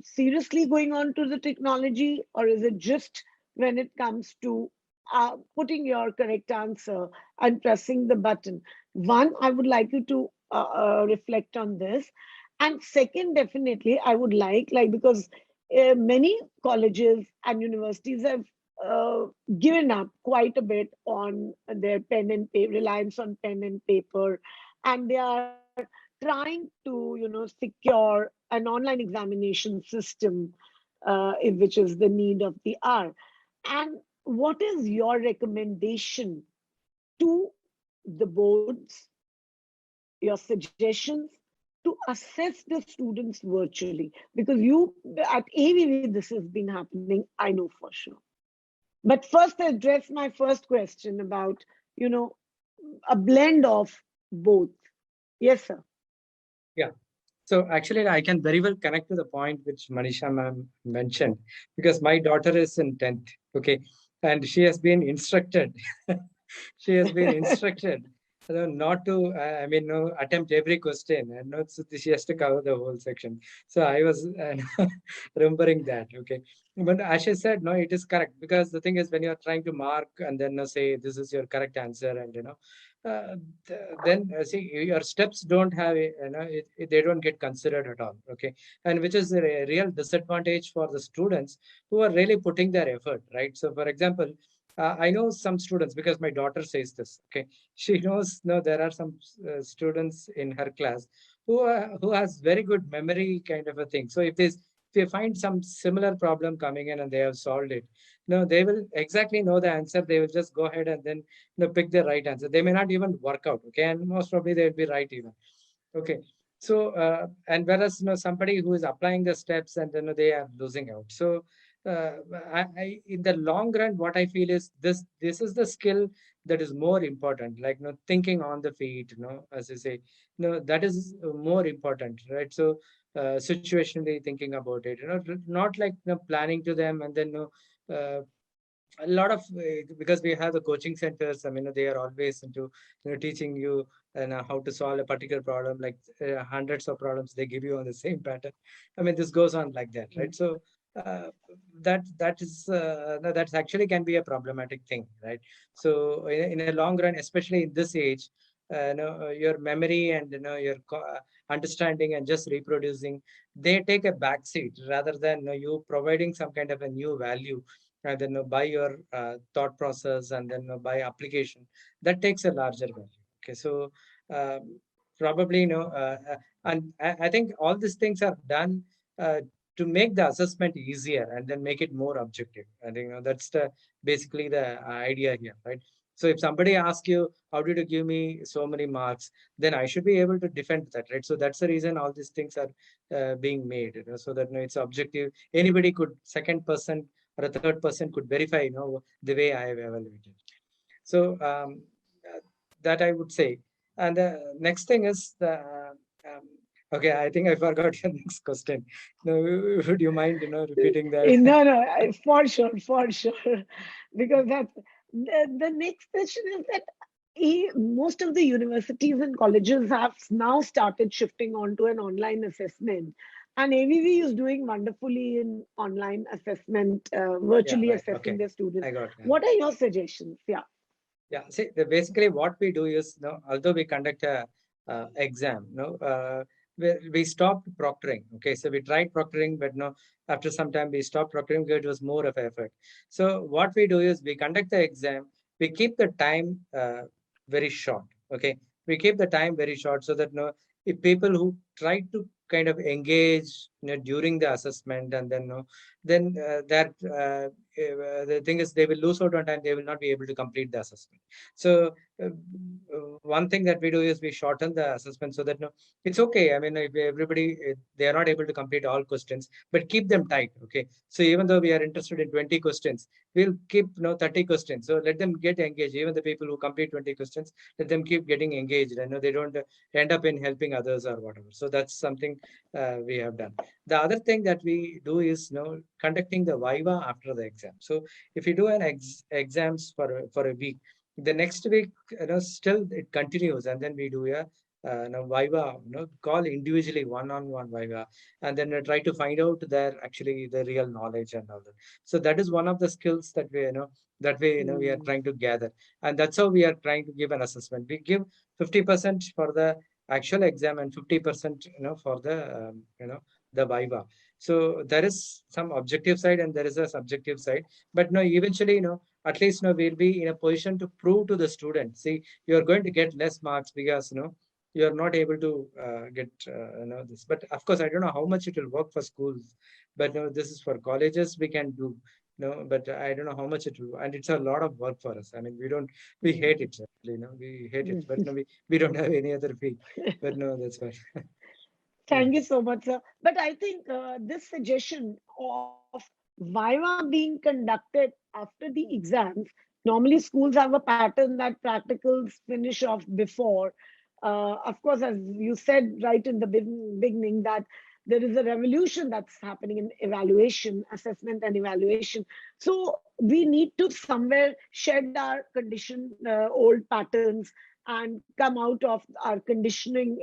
seriously going on to the technology, or is it just when it comes to putting your correct answer and pressing the button? One, I would like you to reflect on this. And second, definitely, I would like because many colleges and universities have uh, given up quite a bit on their pen and paper, reliance on pen and paper, and they are trying to, secure an online examination system, which is the need of the hour. And what is your recommendation to the boards, your suggestions to assess the students virtually? Because you at AVV, this has been happening, I know for sure. But first, I address my first question about, you know, a blend of both. Yes, sir. Yeah. So actually, I can very well connect to the point which Manisha ma'am mentioned, because my daughter is in 10th, okay, and she has been instructed, she has been instructed not to, I mean, no, attempt every question, and not so she has to cover the whole section. So I was remembering that, okay. But as she said, no, it is correct, because the thing is, when you are trying to mark and then say this is your correct answer, and uh, then see, your steps don't have they don't get considered at all, okay, and which is a real disadvantage for the students who are really putting their effort, right? So for example, I know some students, because my daughter says this, okay, she knows, no, there are some students in her class who has very good memory kind of a thing. So if they find some similar problem coming in and they have solved it, no, they will exactly know the answer. They will just go ahead and then pick the right answer. They may not even work out, okay, and most probably they will be right even, okay. So and whereas somebody who is applying the steps and then they are losing out. So in the long run, what I feel is this is the skill that is more important, like thinking on the feet, as you say, that is more important, right? So situationally thinking about it, not like planning to them and then a lot of because we have the coaching centers. I mean, they are always into teaching you how to solve a particular problem, like hundreds of problems they give you on the same pattern. I mean, this goes on like that, right? So that is no, that actually can be a problematic thing, right? So in a long run, especially in this age, your memory and your understanding and just reproducing, they take a backseat rather than you providing some kind of a new value, and then by your thought process and then by application, that takes a larger value, okay. So probably and I think all these things are done to make the assessment easier and then make it more objective. I think that's the basically the idea here, right? So if somebody asks you, how did you give me so many marks, then I should be able to defend that, right? So that's the reason all these things are being made, so that it's objective. Anybody could, second person or a third person could verify, the way I have evaluated. So that I would say. And the next thing is the okay. I think I forgot your next question. No, would you mind, repeating that? No, no, for sure, for sure. Because that's the next question is that most of the universities and colleges have now started shifting onto an online assessment. And AVV is doing wonderfully in online assessment, Yeah, virtually right. assessing Okay, their students. I got it. What are your suggestions? Yeah. Yeah, see, basically what we do is, although we conduct a exam, we stopped proctoring. Okay, so we tried proctoring, but no, after some time we stopped proctoring because it was more of effort. So what we do is we conduct the exam, we keep the time very short. Okay, we keep the time very short so that if people who try to kind of engage during the assessment, and then then the thing is they will lose out on time. They will not be able to complete the assessment. So one thing that we do is we shorten the assessment so that it's okay. I mean, if everybody they are not able to complete all questions, but keep them tight. Okay. So even though we are interested in 20 questions, we'll keep 30 questions. So let them get engaged. Even the people who complete 20 questions, let them keep getting engaged. I know they don't end up in helping others or whatever. So that's something we have done. The other thing that we do is conducting the viva after the exam. So if you do an exams for a week, the next week still it continues, and then we do a viva, call individually one-on-one viva, and then try to find out actually the real knowledge and all that. So that is one of the skills that we are trying to gather, and that's how we are trying to give an assessment. We give 50% for the actual exam and 50% for the the viva. So there is some objective side and there is a subjective side, but eventually at least we'll be in a position to prove to the student, see, you're going to get less marks because you're not able to get this. But of course I don't know how much it will work for schools, but this is for colleges we can do. But I don't know how much it will, and it's a lot of work for us. I mean, we hate it actually, we hate it, but we don't have any other fee. But that's fine. Thank you so much, sir. But I think this suggestion of Viva being conducted after the exams, normally schools have a pattern that practicals finish off before. Of course, as you said right in the beginning, that there is a revolution that's happening in evaluation, assessment and evaluation. So we need to somewhere shed our old patterns and come out of our conditioned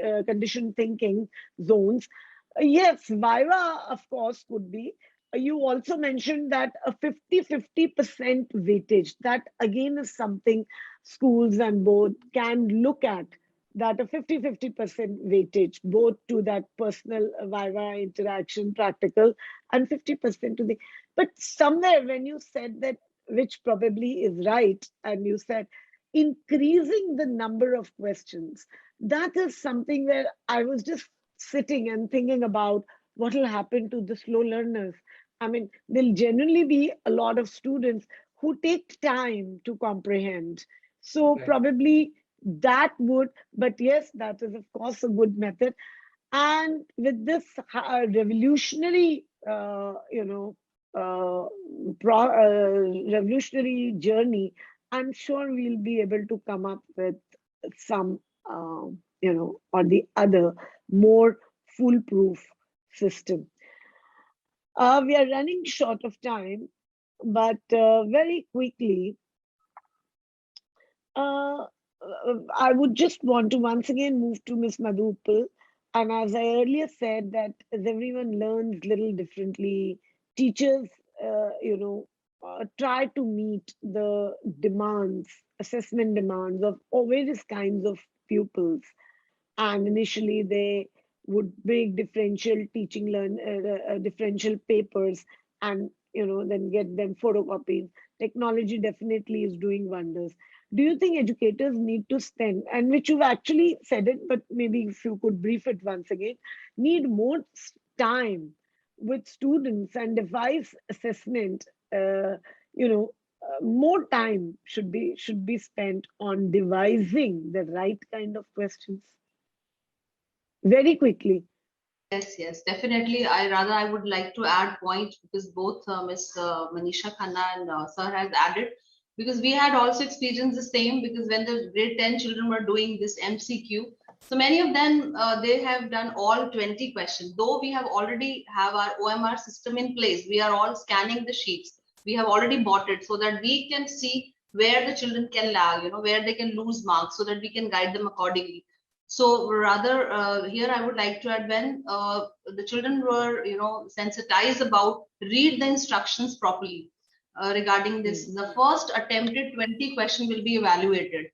thinking zones. Yes, Viva, of course, could be. You also mentioned that a 50-50% weightage. That again is something schools and board can look at, that a 50-50% weightage, both to that personal Viva interaction, practical, and 50% to the. But somewhere when you said that, which probably is right, and you said increasing the number of questions, that is something where I was just sitting and thinking about what will happen to the slow learners. I mean, there'll generally be a lot of students who take time to comprehend. So probably that would, but yes, that is of course a good method. And with this revolutionary, revolutionary journey, I'm sure we'll be able to come up with some, or the other more foolproof system. We are running short of time, but very quickly, I would just want to once again move to Ms. Madhupal. And as I earlier said, that as everyone learns little differently, teachers, try to meet the demands, assessment demands of various kinds of pupils. And initially they would make differential differential papers and, then get them photocopies. Technology definitely is doing wonders. Do you think educators need to spend, and which you've actually said it, but maybe if you could brief it once again, need more time with students and device assessment? More time should be spent on devising the right kind of questions. Very quickly. Yes, definitely. I would like to add points, because both Ms. Manisha Khanna and Sir has added, because we had also experienced the same, because when the grade 10 children were doing this MCQ, so many of them, they have done all 20 questions. Though we have already have our OMR system in place, we are all scanning the sheets. We have already bought it so that we can see where the children can lag, where they can lose marks, so that we can guide them accordingly. So rather, here I would like to add, when the children were, sensitized about read the instructions properly regarding this, the first attempted 20 question will be evaluated.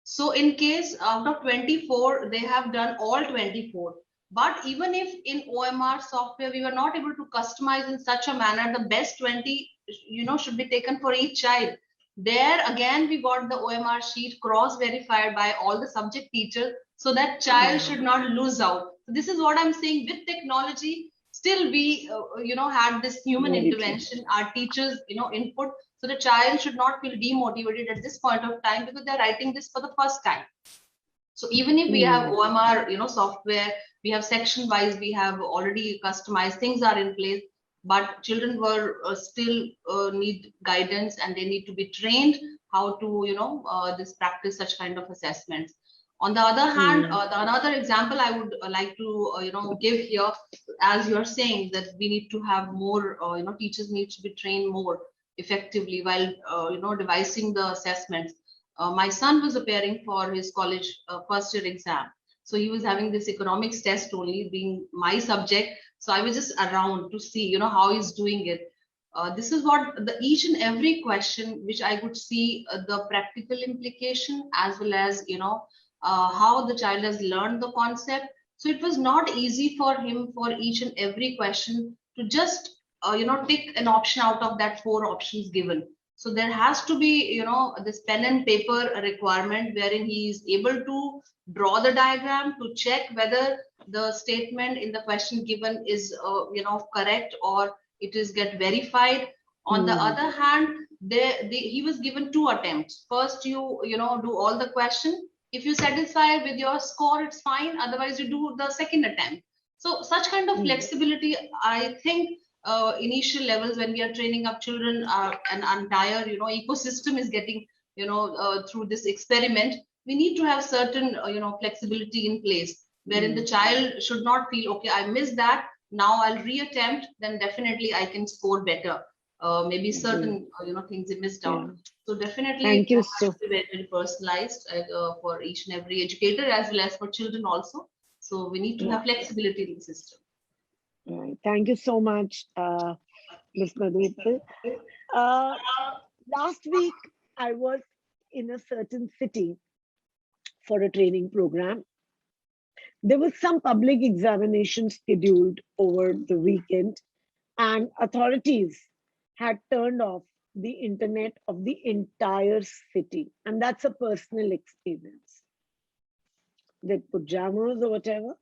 So in case out of 24, they have done all 24. But even if in OMR software, we were not able to customize in such a manner, the best 20, should be taken for each child. There again, we got the OMR sheet cross-verified by all the subject teachers, so that child should not lose out. So this is what I'm saying. With technology, still we had this human intervention, our teachers input. So the child should not feel demotivated at this point of time because they're writing this for the first time. So even if we have OMR software, we have section wise, we have already customized, things are in place, but children were still need guidance, and they need to be trained how to this practice such kind of assessments. On the other hand, another example I would like to give here, as you're saying that we need to have more teachers need to be trained more effectively while devising the assessments. My son was appearing for his college first year exam, so he was having this economics test only, being my subject. So I was just around to see how he's doing it. This is what the each and every question which I could see the practical implication, as well as how the child has learned the concept. So it was not easy for him for each and every question to just pick an option out of that 4 options given. So there has to be this pen and paper requirement wherein he is able to draw the diagram to check whether the statement in the question given is correct, or it is get verified. On the other hand, he was given 2 attempts. First, you do all the question. If you satisfy with your score, it's fine. Otherwise, you do the second attempt. So such kind of flexibility, I think, initial levels when we are training up children, an entire ecosystem is getting through this experiment. We need to have certain flexibility in place, wherein the child should not feel, okay, I missed that, now I'll reattempt, then definitely I can score better. Maybe certain things they missed out. So definitely Thank you so very, very personalized for each and every educator, as well as for children also. So we need to have flexibility in the system. Right. Thank you so much, Ms. Madhupal. Last week, I was in a certain city for a training program. There was some public examination scheduled over the weekend, and authorities had turned off the internet of the entire city. And that's a personal experience. They put jammers or whatever.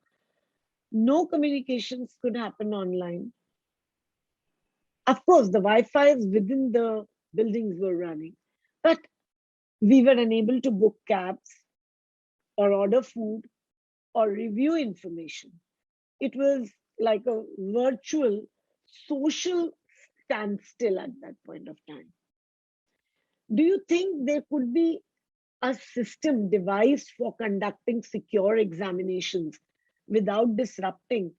No communications could happen online. Of course, the Wi-Fi's within the buildings were running, but we were unable to book cabs or order food or review information. It was like a virtual social standstill at that point of time. Do you think there could be a system devised for conducting secure examinations without disrupting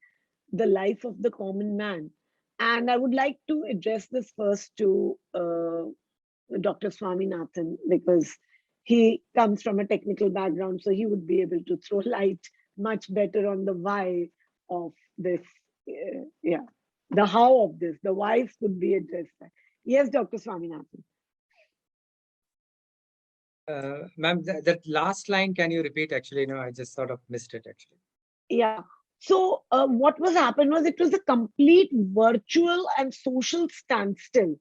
the life of the common man? And I would like to address this first to Dr. Swaminathan, because he comes from a technical background, so he would be able to throw light much better on the why of this. The how of this, the whys could be addressed. Yes, Dr. Swaminathan. Ma'am, that last line, can you repeat? Actually, no, I just sort of missed it actually. Yeah. So what was happened was it was a complete virtual and social standstill.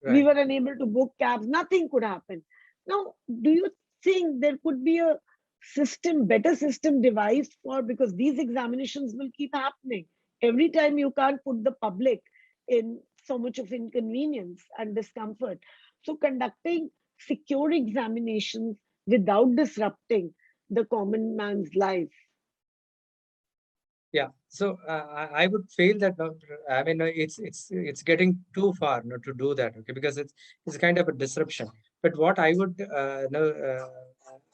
Right. We were unable to book cabs. Nothing could happen. Now, do you think there could be a system, better system devised for, because these examinations will keep happening. Every time you can't put the public in so much of inconvenience and discomfort. So conducting secure examinations without disrupting the common man's life. Yeah, so I would feel that I mean it's getting too far to do that, okay, because it's kind of a disruption. But what I would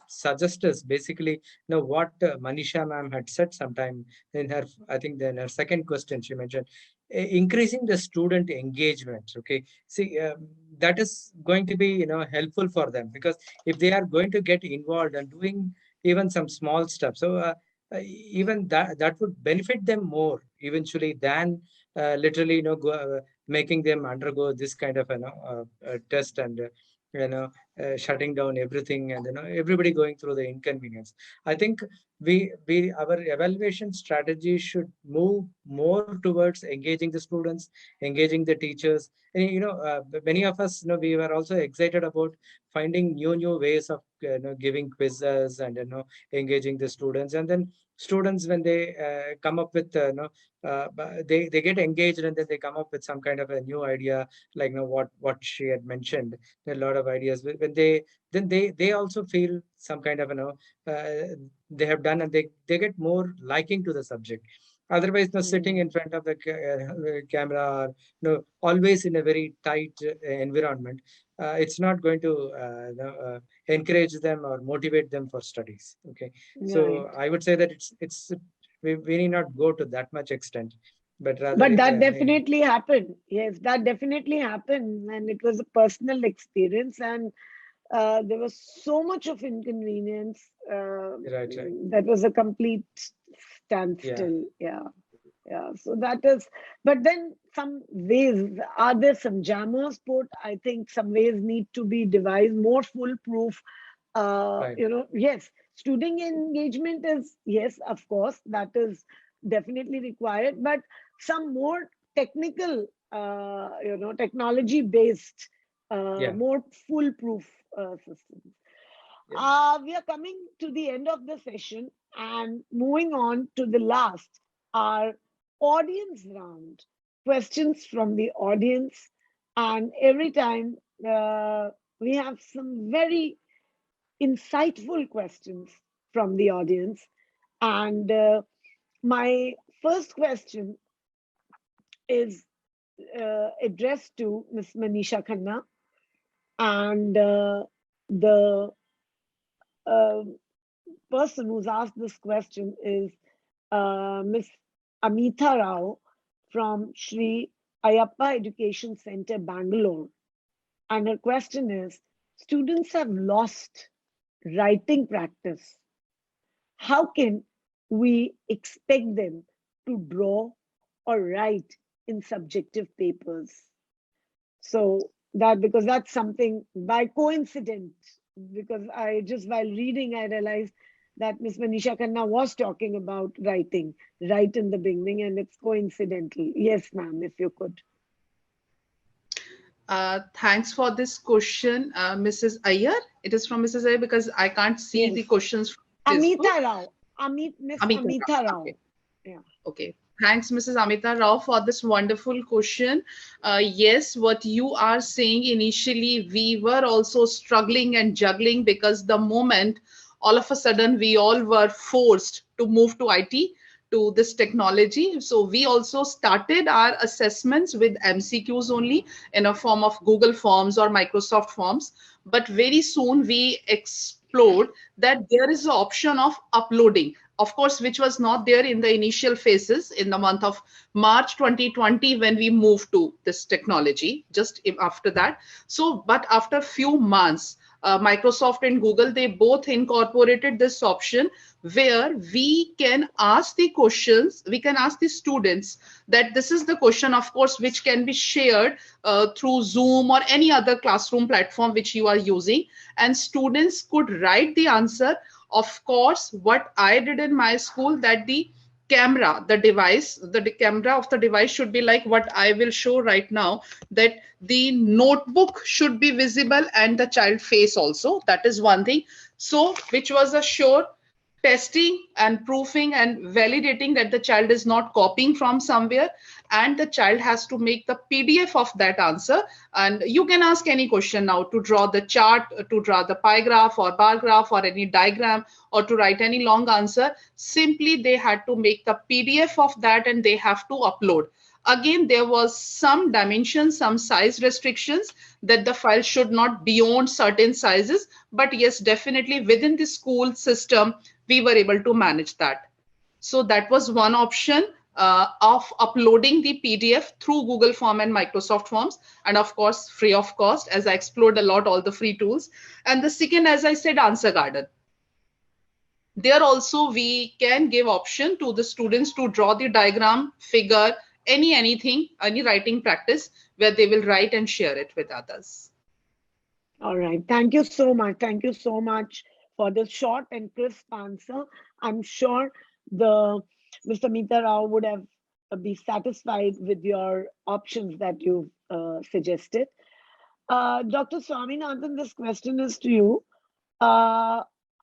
suggest is basically what Manisha ma'am had said sometime in her, I think in her second question she mentioned increasing the student engagement. Okay, see that is going to be helpful for them, because if they are going to get involved and doing even some small stuff, so even that would benefit them more eventually than literally making them undergo this kind of test and shutting down everything and everybody going through the inconvenience. I think our evaluation strategy should move more towards engaging the students, engaging the teachers. And, many of us we were also excited about finding new ways of giving quizzes and engaging the students, and then students, when they come up with they get engaged, and then they come up with some kind of a new idea, like what she had mentioned. There are a lot of ideas when they then they also feel some kind of they have done, and they get more liking to the subject. Otherwise, sitting in front of the camera, or always in a very tight environment, it's not going to encourage them or motivate them for studies. Okay, so Right. I would say that we need not go to that much extent, but rather But that definitely happened. Yes, that definitely happened. And it was a personal experience. And there was so much of inconvenience. right. That was a complete Yeah. standstill. Yeah. Yeah. So that is, but then some ways, are there some jammers put? I think some ways need to be devised, more foolproof. Right. Yes, student engagement is, yes, of course, that is definitely required, but some more technical, technology based, Yeah. more foolproof systems. We are coming to the end of the session and moving on to the last, our audience round. Questions from the audience. And every time we have some very insightful questions from the audience. And my first question is addressed to Ms. Manisha Khanna. And the uh, person who's asked this question is Ms. Amita Rao from Sri Ayappa Education Center, Bangalore. And her question is, students have lost writing practice. How can we expect them to draw or write in subjective papers? So that, because that's something by coincidence, because I just while reading, I realized that Miss Manisha Khanna was talking about writing right in the beginning, and it's coincidental. Yes, ma'am, if you could. Thanks for this question, Mrs. Iyer. It is from Mrs. Iyer because I can't see Yes. the questions from Amita Facebook. Rao. Miss Amita Amita Rao. Rao. Okay. Yeah. Okay. Thanks, Mrs. Amita Rao, for this wonderful question. Yes, what you are saying initially, we were also struggling and juggling because the moment all of a sudden we all were forced to move to IT, to this technology. So we also started our assessments with MCQs only in a form of Google Forms or Microsoft Forms. But very soon we explored that there is an option of uploading, of course, which was not there in the initial phases in the month of March 2020 when we moved to this technology, just after that. So, but after few months, Microsoft and Google, they both incorporated this option where we can ask the questions, we can ask the students that this is the question, of course, which can be shared through Zoom or any other classroom platform which you are using, and students could write the answer. Of course, what I did in my school, that the camera, the device, the camera of the device should be like what I will show right now, that the notebook should be visible and the child face also. That is one thing. So, which was a sure testing and proofing and validating that the child is not copying from somewhere, and the child has to make the PDF of that answer. And you can ask any question now to draw the chart, to draw the pie graph or bar graph or any diagram, or to write any long answer. Simply they had to make the PDF of that and they have to upload. Again, there was some dimension, some size restrictions, that the file should not beyond certain sizes. But yes, definitely within the school system, we were able to manage that. So that was one option of uploading the PDF through Google Form and Microsoft Forms, and of course, free of cost, as I explored a lot, all the free tools. And the second, as I said, Answer Garden. There also we can give option to the students to draw the diagram, figure, anything, any writing practice where they will write and share it with others. All right. Thank you so much. Thank you so much for the short and crisp answer. I'm sure the Mr. Mita Rao would have be satisfied with your options that you've suggested. Dr. Swaminathan, this question is to you.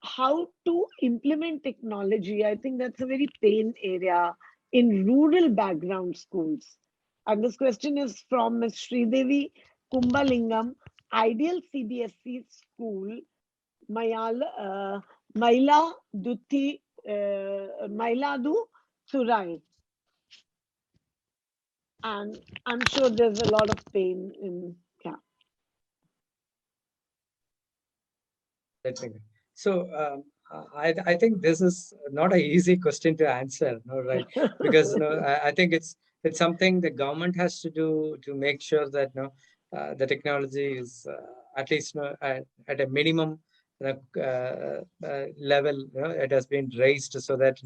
how to implement technology. I think that's a very pain area in rural background schools. And this question is from Ms. Sridevi Kumbalingam, Ideal CBSE School, Maila Duthi, Mailadu Surai. And I'm sure there's a lot of pain in, yeah. So I think this is not an easy question to answer, no, right? Because I think it's something the government has to do to make sure that the technology is at least at a minimum level, it has been raised so that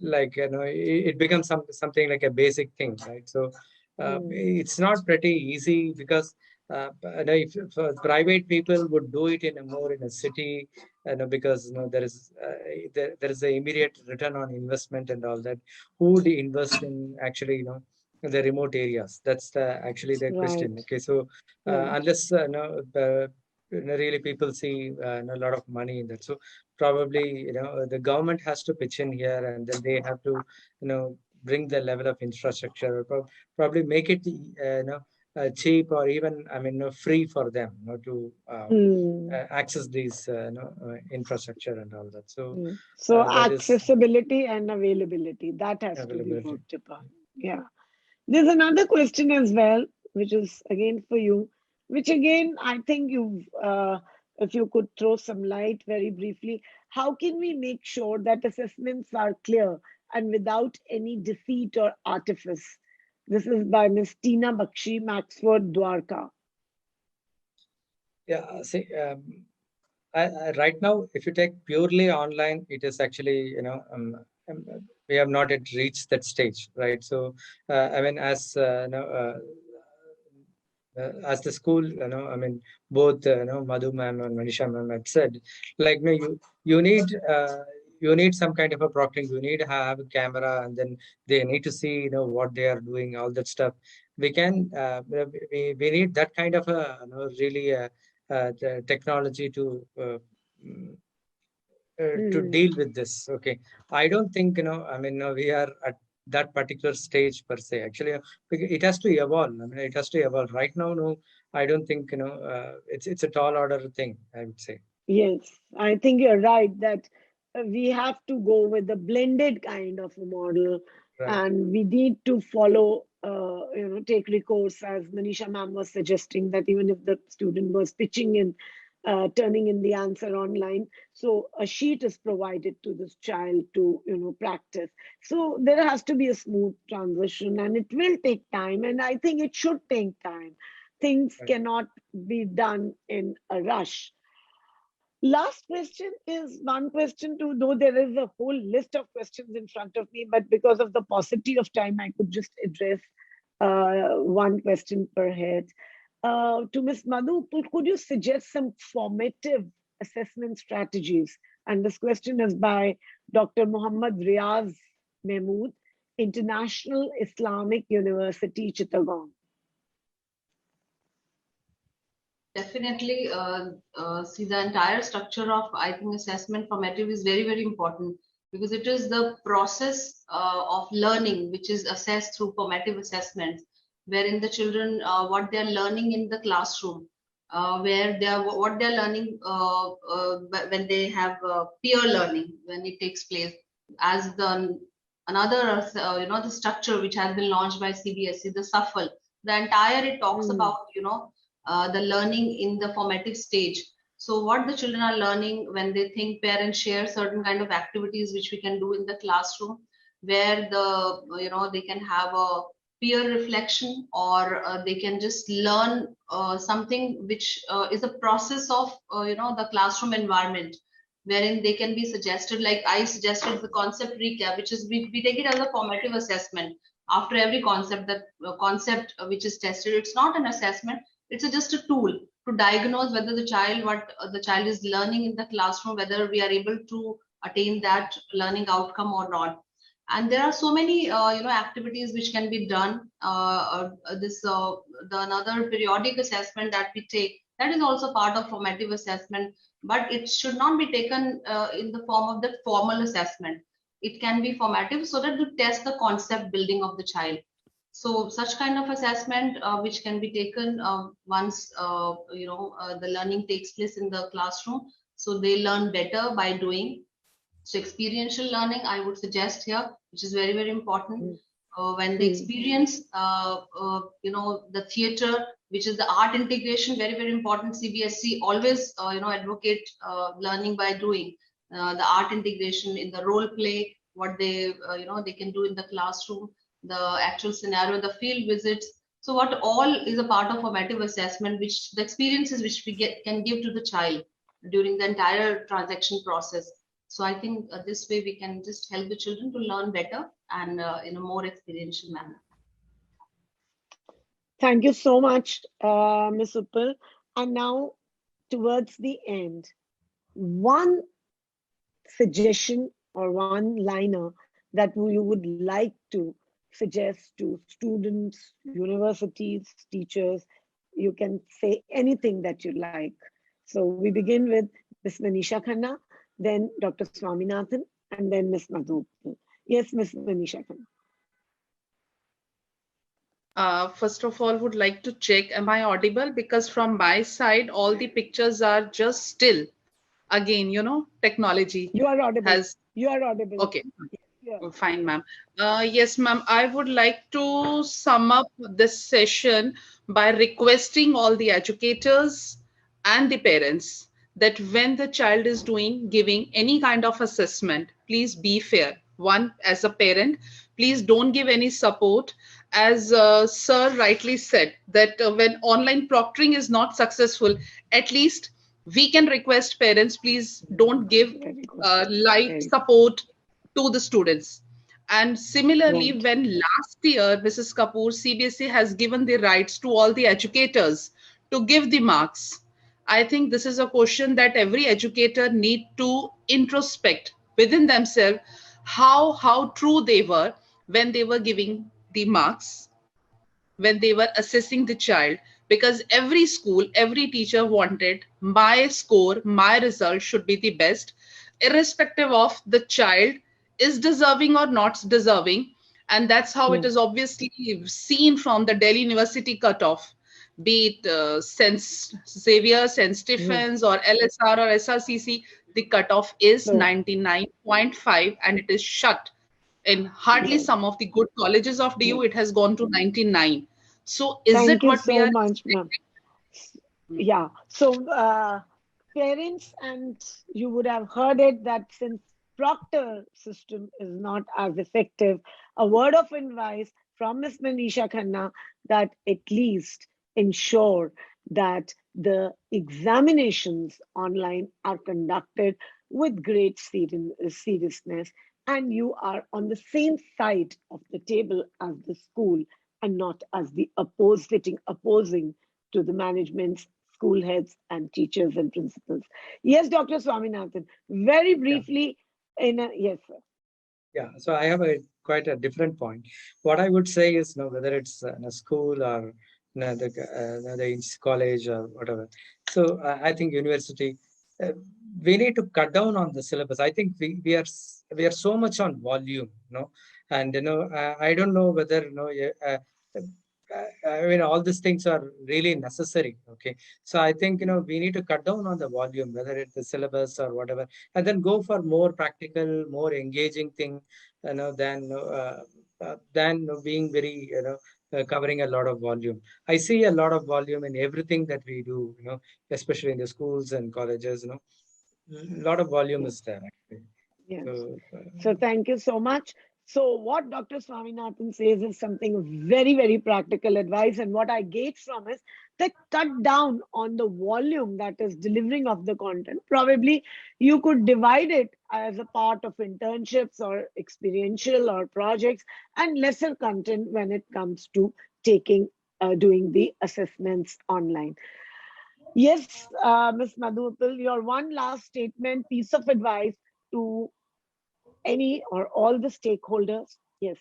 like it becomes something like a basic thing, right? So it's not pretty easy because if private people would do it in a more in a city, because there is a immediate return on investment and all that. Who would invest in actually the remote areas? That's actually the question. Right. Okay, so unless really people see a lot of money in that, so probably the government has to pitch in here, and then they have to bring the level of infrastructure, or probably make it cheap, or even free for them to access these infrastructure and all that. So So that is accessibility and availability, that has to be availability. worked upon. Yeah. There's another question as well, which is again for you, which again, I think if you could throw some light very briefly, how can we make sure that assessments are clear and without any deceit or artifice? This is by Ms. Tina Bakshi, Maxford, Dwarka. Yeah, see, right now, if you take purely online, it is actually, we have not yet reached that stage, right? So, as the school, both, Madhu ma'am and Manisha ma'am had said, like, you need, you need some kind of a proctoring. You need to have a camera, and then they need to see, what they are doing, all that stuff. We can, we need that kind of a, really, the technology to deal with this. Okay, I don't think we are at that particular stage per se. Actually, it has to evolve. It has to evolve. Right now, no, I don't think it's a tall order thing, I would say. Yes, I think you're right that we have to go with a blended kind of a model, Right. and we need to follow, take recourse, as Manisha ma'am was suggesting, that even if the student was pitching in, turning in the answer online, so a sheet is provided to this child to, practice. So there has to be a smooth transition, and it will take time, and I think it should take time. Things Right. cannot be done in a rush. Last question is one question too, though there is a whole list of questions in front of me, but because of the paucity of time, I could just address one question per head. To Ms. Madhu, could you suggest some formative assessment strategies? And this question is by Dr. Muhammad Riaz Mahmood, International Islamic University, Chittagong. Definitely, see, the entire structure of, I think, assessment formative is very, very important, because it is the process of learning which is assessed through formative assessments, wherein the children, what they are learning in the classroom, where they are, what they are learning when they have peer learning, when it takes place, as the another the structure which has been launched by CBSE, the SUFFLE, the entire, it talks about the learning in the formative stage. So what the children are learning when they think, parents share certain kind of activities which we can do in the classroom, where they can have a peer reflection, or they can just learn something which is a process of the classroom environment, wherein they can be suggested, like I suggested the concept recap, which is we take it as a formative assessment. After every concept, that concept which is tested, it's not an assessment, it's just a tool to diagnose whether the child, what the child is learning in the classroom, whether we are able to attain that learning outcome or not. And there are so many activities which can be done. The another periodic assessment that we take That is also part of formative assessment, but it should not be taken in the form of the formal assessment. It can be formative so that to test the concept building of the child. So such kind of assessment which can be taken once the learning takes place in the classroom, so they learn better by doing. So experiential learning, I would suggest here, which is very, very important. When they experience, the theater, which is the art integration, very, very important. CBSE always, advocate learning by doing. The art integration in the role play, what they, they can do in the classroom, the actual scenario, the field visits. So what all is a part of formative assessment, which the experiences which we can give to the child during the entire transaction process. So I think this way we can just help the children to learn better and in a more experiential manner. Thank you so much, Ms. Uppal. And now, towards the end, one suggestion or one liner that you would like to suggest to students, universities, teachers. You can say anything that you like. So we begin with Ms. Manisha Khanna, then Dr. Swaminathan, and then Ms. Madhu. Yes, Ms. Manisha Khanna. First of all, would like to check, am I audible? Because from my side, all the pictures are just still. Again, technology. You are audible. You are audible. Okay. Yeah. Fine, ma'am. Yes, ma'am. I would like to sum up this session by requesting all the educators and the parents that when the child is giving any kind of assessment, please be fair. One, as a parent, please don't give any support. As Sir rightly said, that when online proctoring is not successful, at least we can request parents, please don't give light support to the students. And similarly, Right. when last year, Mrs. Kapoor, CBSE has given the rights to all the educators to give the marks. I think this is a question that every educator need to introspect within themselves, how true they were when they were giving the marks, when they were assessing the child, because every school, every teacher wanted my score, my result should be the best, irrespective of the child is deserving or not deserving. And that's how it is obviously seen from the Delhi University cutoff, be it St. Xavier, St. Stephen's, or LSR or SRCC. The cutoff is 99.5 and it is shut. In hardly some of the good colleges of DU, it has gone to 99. So is Thank it you what we so are much, ma'am. Yeah. So parents, and you would have heard it, that since proctor system is not as effective, a word of advice from Ms. Manisha Khanna that at least ensure that the examinations online are conducted with great seriousness, and you are on the same side of the table as the school and not as the opposing to the managements, school heads, and teachers and principals. Yes, Dr. Swaminathan, very briefly, yes, sir. Yeah, so I have quite a different point. What I would say is, whether it's in a school or the college or whatever. So I think university, we need to cut down on the syllabus. I think we are so much on volume, and I don't know whether I mean, all these things are really necessary. Okay, so I think we need to cut down on the volume, whether it's the syllabus or whatever, and then go for more practical, more engaging thing, than being very covering a lot of volume. I see a lot of volume in everything that we do, especially in the schools and colleges. A lot of volume is there actually. Yes. So thank you so much. So what Dr. Swaminathan says is something very, very practical advice. And what I gauge from is that cut down on the volume that is delivering of the content. Probably you could divide it as a part of internships or experiential or projects, and lesser content when it comes to doing the assessments online. Yes, Ms. Madhupal, your one last statement, piece of advice to any or all the stakeholders? Yes.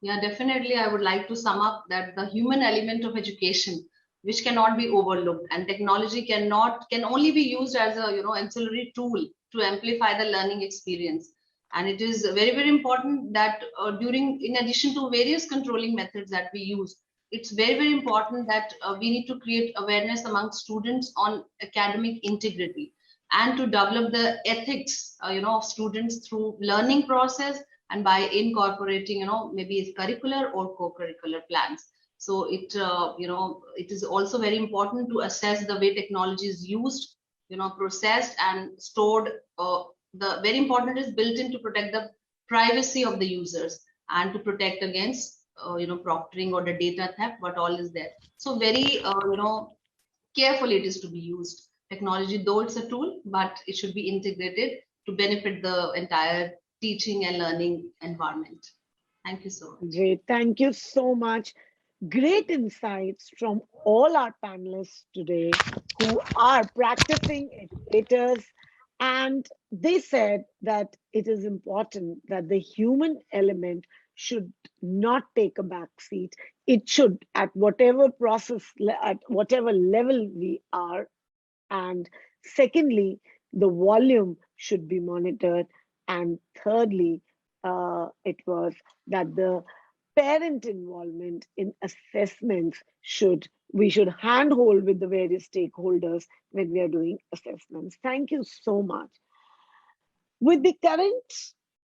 Yeah, definitely. I would like to sum up that the human element of education which cannot be overlooked, and technology can only be used as a ancillary tool to amplify the learning experience. And it is very, very important that in addition to various controlling methods that we use, it's very, very important that we need to create awareness among students on academic integrity, and to develop the ethics of students through learning process, and by incorporating maybe curricular or co-curricular plans. So it is also very important to assess the way technology is used, processed and stored. The very important is built in to protect the privacy of the users, and to protect against proctoring or the data theft, what all is there. So very carefully it is to be used. Technology, though it's a tool, but it should be integrated to benefit the entire teaching and learning environment. Thank you so much. Great. Thank you so much. Great insights from all our panelists today who are practicing educators. And they said that it is important that the human element should not take a back seat. It should, at whatever process, at whatever level we are. And secondly, the volume should be monitored. And thirdly, it was that the parent involvement in assessments we should handhold with the various stakeholders when we are doing assessments. Thank you so much. With the current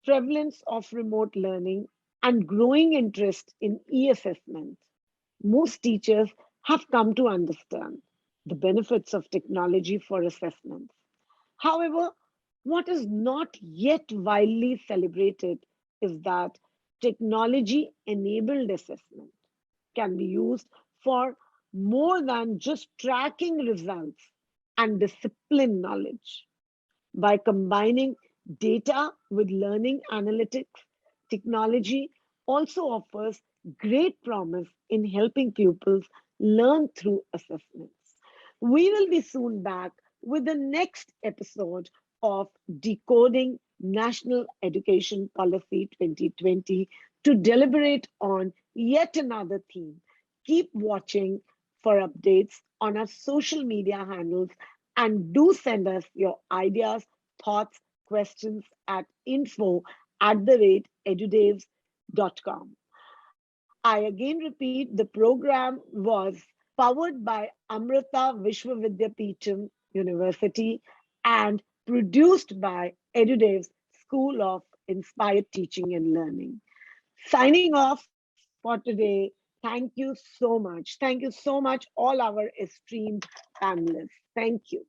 prevalence of remote learning and growing interest in e-assessment, most teachers have come to understand the benefits of technology for assessments. However, what is not yet widely celebrated is that technology-enabled assessment can be used for more than just tracking results and discipline knowledge. By combining data with learning analytics, technology also offers great promise in helping pupils learn through assessments. We will be soon back with the next episode of Decoding National Education Policy 2020 to deliberate on yet another theme. Keep watching for updates on our social media handles, and do send us your ideas, thoughts, questions at info@edudevs.com. I again repeat, the program was powered by Amrita Vishwa Vidyapeetham University and produced by Edudevs School of Inspired Teaching and Learning. Signing off for today. Thank you so much. Thank you so much, all our esteemed panelists. Thank you.